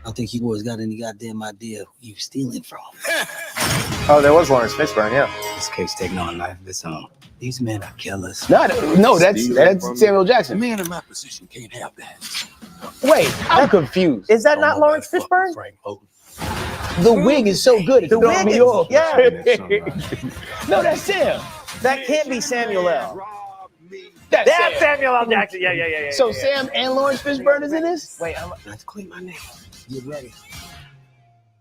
I think you boys got any goddamn idea who you stealing from.
Oh, there was Lawrence Fishburne, yeah.
This case taking on life of its own. These men are killers.
No, that's Samuel Jackson.
A man in my position can't have that.
Wait, I'm confused.
Is that not Lawrence Fishburne?
Frank Moulton.
The wig is so good.
The wig is,
No, that's Sam.
That can't be Samuel L.
That's
Samuel L. Jackson. Yeah.
So Sam and Lawrence Fishburne is in this?
Wait,
Not to clean my name. Get ready.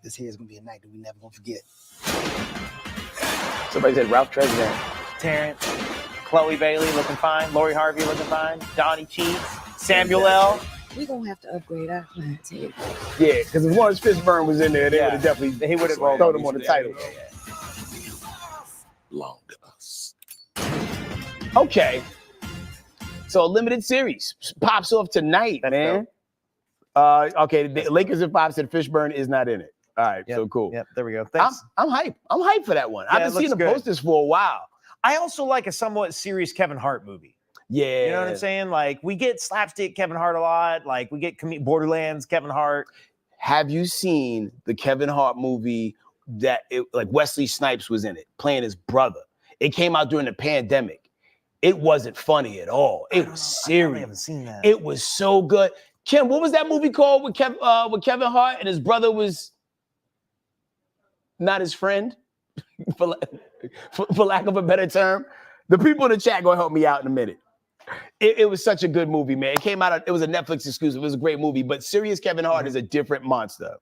This here is gonna be a night that we never gonna forget.
Somebody said Ralph Tresvant.
Terrance, Chloe Bailey looking fine, Lori Harvey looking fine, Donnie Cheeks, Samuel L.
We're going to have to upgrade our plan too.
Yeah, because if Lawrence Fishburne was in there, they would have definitely
he would have
thrown him on the title.
Belong to us.
Okay. So a limited series pops off tonight, man. Okay, the Lakers and 5 said Fishburne is not in it. All right, so cool.
Yep, there we go. Thanks.
I'm hyped. I'm hyped for that one.
Yeah,
I've been seeing the posters for a while.
I also like a somewhat serious Kevin Hart movie.
Yeah.
You know what I'm saying? Like, we get slapstick Kevin Hart a lot. Like, we get Borderlands Kevin Hart.
Have you seen the Kevin Hart movie that like Wesley Snipes was in it, playing his brother? It came out during the pandemic. It wasn't funny at all. It was serious.
I haven't seen that.
It was so good. Kim, what was that movie called with Kevin Hart and his brother was not his friend, for lack of a better term? The people in the chat gonna help me out in a minute. It was such a good movie, man. It came out. It was a Netflix exclusive. It was a great movie. But serious Kevin Hart is a different monster.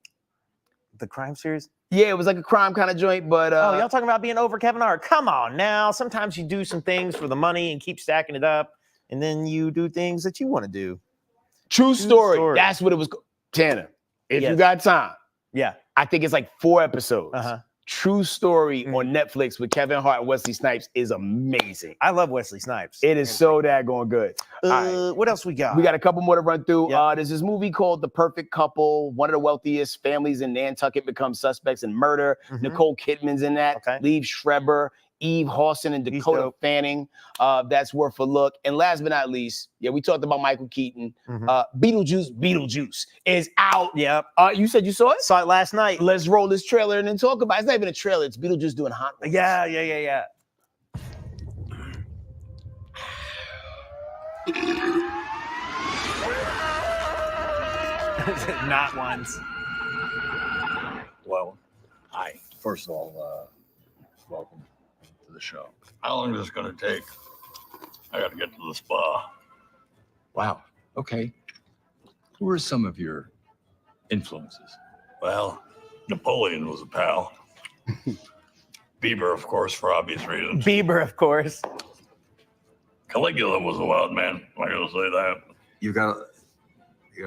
The crime series?
Yeah, it was like a crime kind of joint. But
oh, y'all talking about being over Kevin Hart? Come on now. Sometimes you do some things for the money and keep stacking it up, and then you do things that you want to do.
True story. That's what it was. Tanner, if you got time, I think it's like 4 episodes. True Story on Netflix with Kevin Hart and Wesley Snipes is amazing.
I love Wesley Snipes.
It is so daggone good.
What else we got?
We got a couple more to run through. There's this movie called The Perfect Couple. One of the wealthiest families in Nantucket becomes suspects in murder. Nicole Kidman's in that. Liev Schreiber Eve Hawson and Dakota Fanning. That's worth a look. And last but not least, we talked about Michael Keaton. Beetlejuice is out.
Yep.
You said you saw it?
Saw it last night.
Let's roll this trailer and then talk about it. It's not even a trailer. It's Beetlejuice doing hot ones.
Yeah. Not once.
Well, hi. First of all, welcome to the show. How long is this going to take? I got to get to the spa. Wow. Okay. Who are some of your influences? Well, Napoleon was a pal. Bieber, of course, for obvious reasons.
Bieber, of course.
Caligula was a wild man. Am I going to say that?
You got a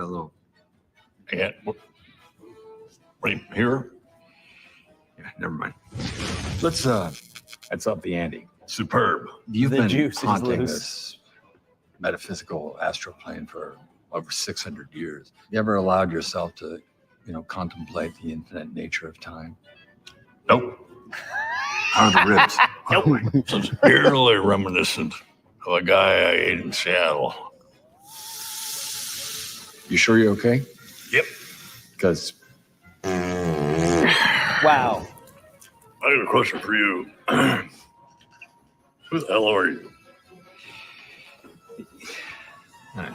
little.
Yeah. Right here?
Yeah, never mind.
Let's up the ante. Superb.
You've
The
been
juice is
haunting
loose.
this metaphysical astral plane for over 600 years. You ever allowed yourself to, contemplate the infinite nature of time?
Nope.
How are the ribs?
Nope. So it's eerily reminiscent of a guy I ate in Seattle.
You sure you're okay?
Yep.
Because
Wow.
I got a question for you. Who the hell are you?
I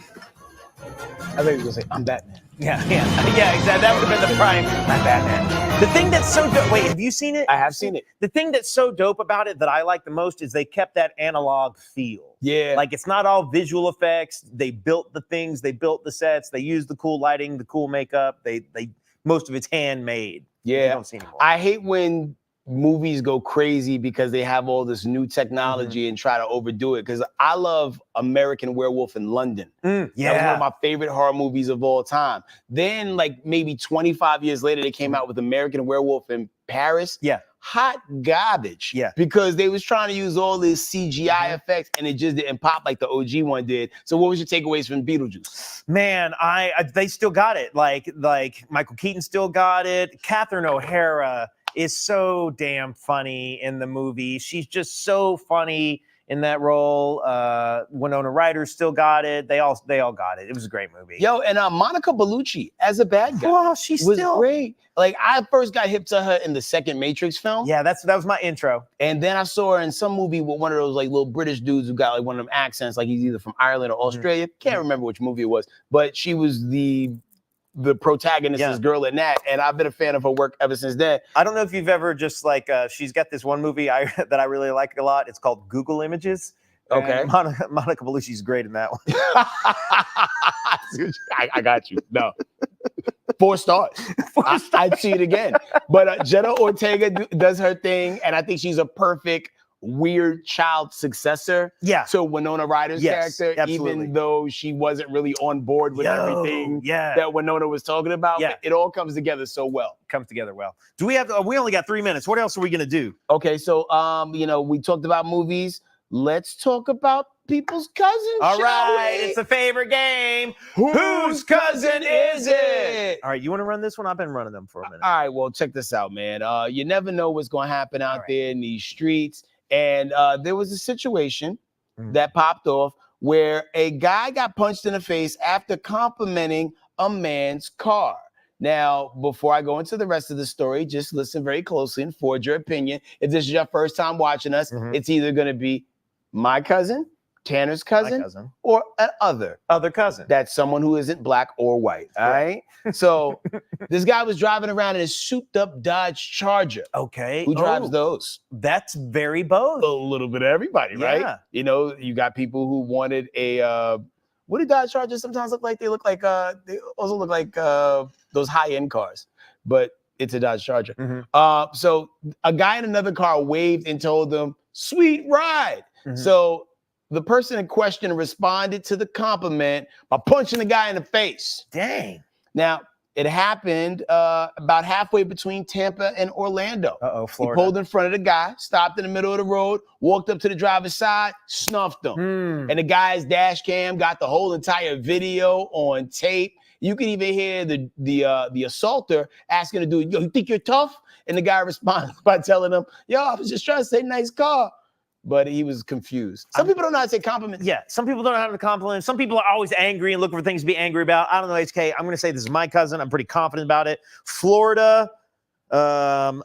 thought you were gonna say, I'm Batman.
Yeah, exactly. That would have been the prime. I'm Batman. The thing that's so dope. Wait, have you seen it?
I have seen it.
The thing that's so dope about it that I like the most is they kept that analog feel.
Yeah.
Like it's not all visual effects. They built the things. They built the sets. They used the cool lighting, the cool makeup. They most of it's handmade.
Yeah.
You don't see anymore.
I hate when movies go crazy because they have all this new technology and try to overdo it. Because I love American Werewolf in London. That was one of my favorite horror movies of all time. Then, like maybe 25 years later, they came out with American Werewolf in Paris.
Yeah.
Hot garbage.
Yeah.
Because they was trying to use all this CGI effects and it just didn't pop like the OG one did. So what was your takeaways from Beetlejuice?
Man, they still got it. Like Michael Keaton still got it. Catherine O'Hara is so damn funny in the movie. She's just so funny in that role. Winona Ryder still got it. They all got it. It was a great movie.
Yo, and Monica Bellucci as a bad guy.
Oh, she
was
still
great. Like I first got hip to her in the second Matrix film.
Yeah, that was my intro.
And then I saw her in some movie with one of those like little British dudes who got like one of them accents, like he's either from Ireland or Australia. Can't remember which movie it was, but she was the protagonist's girl in that, and I've been a fan of her work ever since then.
I don't know if you've ever just like she's got this one movie that I really like a lot. It's called Google Images.
Okay.
Monica Bellucci's great in that one.
I got you. No. 4 stars. I'd see it again. But Jenna Ortega does her thing, and I think she's a perfect weird child successor to Winona Ryder's character, even though she wasn't really on board with everything that Winona was talking about.
Yeah.
It all comes together so well.
Comes together well. Do we have? We only got 3 minutes. What else are we gonna do?
Okay, so we talked about movies. Let's talk about people's cousins.
All right, it's a favorite game. Whose cousin is it? All right, you want to run this one? I've been running them for a minute.
All right, well, check this out, man. You never know what's going to happen out there in these streets. And there was a situation that popped off where a guy got punched in the face after complimenting a man's car. Now, before I go into the rest of the story, just listen very closely and forge your opinion. If this is your first time watching us, it's either going to be my cousin, Tanner's cousin, or an other
cousin.
That's someone who isn't black or white. All right. So this guy was driving around in his souped-up Dodge Charger.
Okay.
Who drives those?
That's very both.
A little bit of everybody, right?
Yeah.
You know, you got people who wanted a. What do Dodge Chargers sometimes look like? They look like they also look like those high-end cars, but it's a Dodge Charger. So a guy in another car waved and told them, "Sweet ride." So the person in question responded to the compliment by punching the guy in the face.
Dang.
Now, it happened about halfway between Tampa and Orlando.
Florida.
He pulled in front of the guy, stopped in the middle of the road, walked up to the driver's side, snuffed him. And the guy's dash cam got the whole entire video on tape. You could even hear the assaulter asking the dude, yo, you think you're tough? And the guy responds by telling him, yo, I was just trying to say nice car. But he was confused. Some people don't know how to say compliments.
Yeah, some people don't know how to compliment. Some people are always angry and looking for things to be angry about. I don't know, HK. I'm going to say this is my cousin. I'm pretty confident about it. Florida,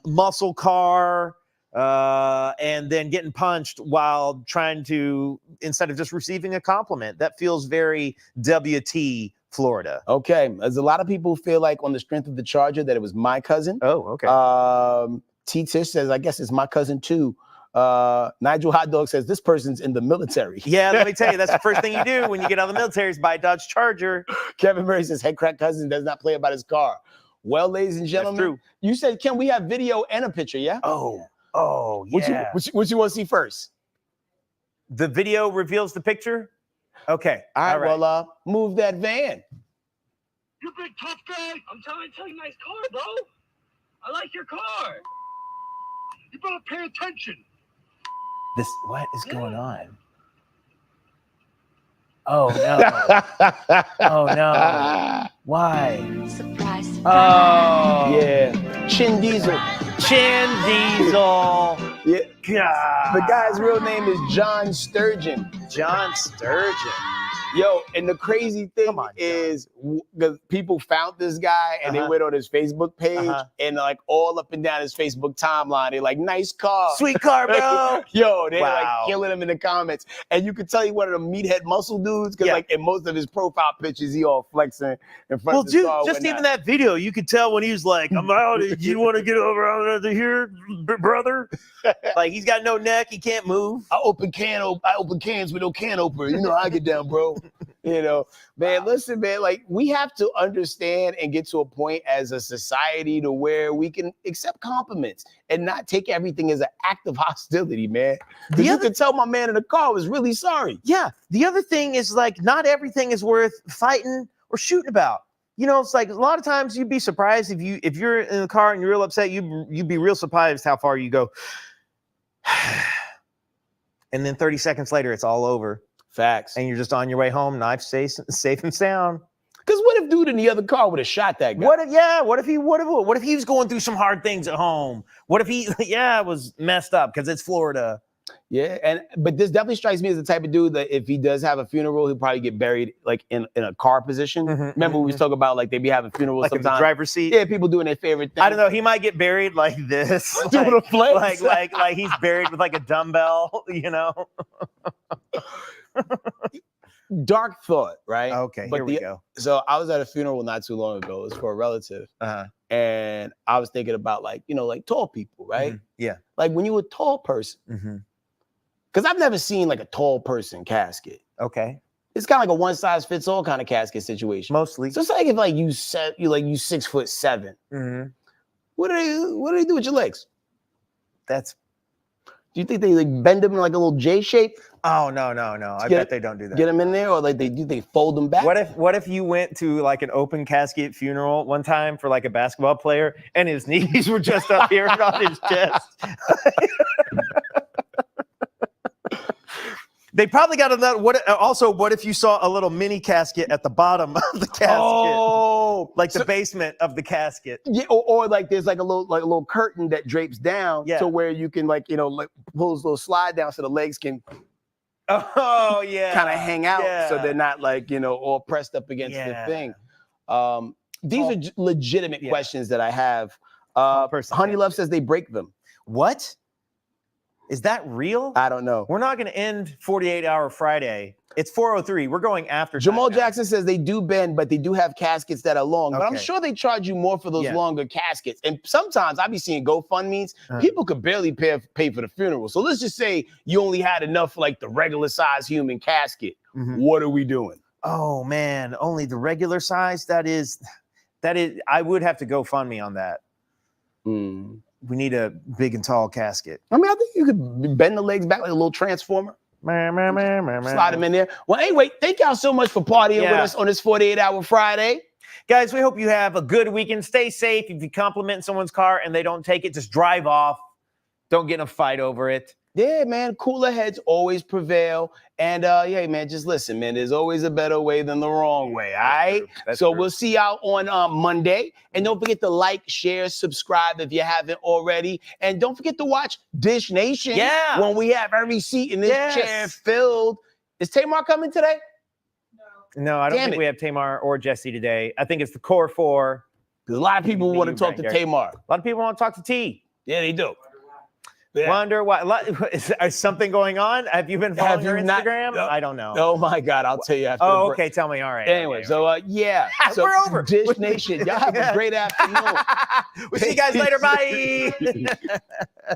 muscle car, and then getting punched while trying to, instead of just receiving a compliment. That feels very WT Florida.
Okay. There's a lot of people who feel like on the strength of the charger that it was my cousin.
Oh, okay.
T-Tish says, I guess it's my cousin too. Nigel Hot Dog says this person's in the military.
Yeah, let me tell you, that's the first thing you do when you get out of the military is buy a Dodge Charger.
Kevin Murray says Headkrack cousin does not play about his car. Well, ladies and gentlemen,
That's true.
You said, can we have video and a picture? Yeah.
Oh, yeah.
What you want to see first?
The video reveals the picture. Okay.
All right. Well, move that van.
You big tough guy. I'm trying to tell you, nice car, bro. I like your car. You better pay attention.
What is going on? Oh no. Oh no. Why?
Surprise.
Oh
yeah. Chin Diesel.
Chin Diesel.
Yeah.
God.
The guy's real name is John Sturgeon.
John Sturgeon.
Yo, and the crazy thing is the people found this guy and they went on his Facebook page and like all up and down his Facebook timeline, they're like, nice car.
Sweet car, bro.
Yo, they're like killing him in the comments. And you could tell he one of the meathead muscle dudes because like in most of his profile pictures, he all flexing in front of the car.
Well, just even that video, you could tell when he was like, I'm out. You want to get over here, brother? Like he's got no neck. He can't move.
I open cans with no can opener. You know how I get down, bro. You know, man, listen, man, like we have to understand and get to a point as a society to where we can accept compliments and not take everything as an act of hostility, man. You could tell my man in the car was really sorry.
Yeah. The other thing is like not everything is worth fighting or shooting about. You know, it's like a lot of times you'd be surprised if you're in the car and you're real upset, you'd be real surprised how far you go. And then 30 seconds later, it's all over.
Facts.
And you're just on your way home, knife safe and sound.
Because what if dude in the other car would have shot that guy?
What if he was going through some hard things at home? What if he was messed up because it's Florida?
Yeah, but this definitely strikes me as the type of dude that if he does have a funeral, he'll probably get buried like in a car position. Remember we was talking about like they be having funerals
like
sometimes.
In the driver's seat.
Yeah, people doing their favorite thing.
I don't know. He might get buried like this,
doing a flex.
like he's buried with like a dumbbell. You know.
Dark thought, right?
Okay, here we go.
So I was at a funeral not too long ago. It was for a relative. And I was thinking about like, you know, like tall people, right?
Yeah.
Like when you're a tall person. Because I've never seen like a tall person casket.
Okay.
It's kind of like a one size fits all kind of casket situation.
Mostly.
So it's like if like you 6'7". What do they do with your legs? Do you think they like bend them in like a little J shape?
Oh no. I bet they don't do that.
Get them in there, or like they fold them back?
What if you went to like an open casket funeral one time for like a basketball player and his knees were just up here and on his chest? They probably got another. What if you saw a little mini casket at the bottom of the casket? Oh, like the basement of the casket.
Yeah, or like there's like a little curtain that drapes down to where you can like, you know, like pull this little slide down so the legs can
kind of
hang out so they're not like, you know, all pressed up against the thing. These are legitimate questions that I have. Honey Love says they break them.
What? Is that real?
I don't know.
We're not going to end 48-hour Friday. It's 4:03. We're going after
Jamal Jackson says they do bend, but they do have caskets that are long. But I'm sure they charge you more for those longer caskets. And sometimes I be seeing GoFundMes. People could barely pay for the funeral. So let's just say you only had enough for like the regular size human casket. What are we doing?
Oh man, only the regular size? That is, I would have to GoFundMe on that. We need a big and tall casket.
I mean, I think you could bend the legs back like a little transformer. Slide them in there. Well, anyway, thank y'all so much for partying with us on this 48-hour Friday.
Guys, we hope you have a good weekend. Stay safe. If you compliment someone's car and they don't take it, just drive off. Don't get in a fight over it.
Yeah, man, cooler heads always prevail. And yeah, man, just listen, man, there's always a better way than the wrong way, all right? So we'll see y'all on Monday. And don't forget to like, share, subscribe if you haven't already. And don't forget to watch Dish Nation when we have every seat in this chair filled. Is Tamar coming today?
No, I don't think we have Tamar or Jesse today. I think it's the core four.
Because a lot of people want to talk to Tamar.
A lot of people want to talk to T.
Yeah, they do.
Yeah. Wonder what is something going on? Have you been following her Instagram?
No.
I don't know.
Oh my God, I'll tell you after.
Oh, okay. Tell me. All right.
Anyway,
okay.
So yeah, so
we're over.
Dish Nation. Y'all have a great afternoon.
We'll see you guys later. Bye.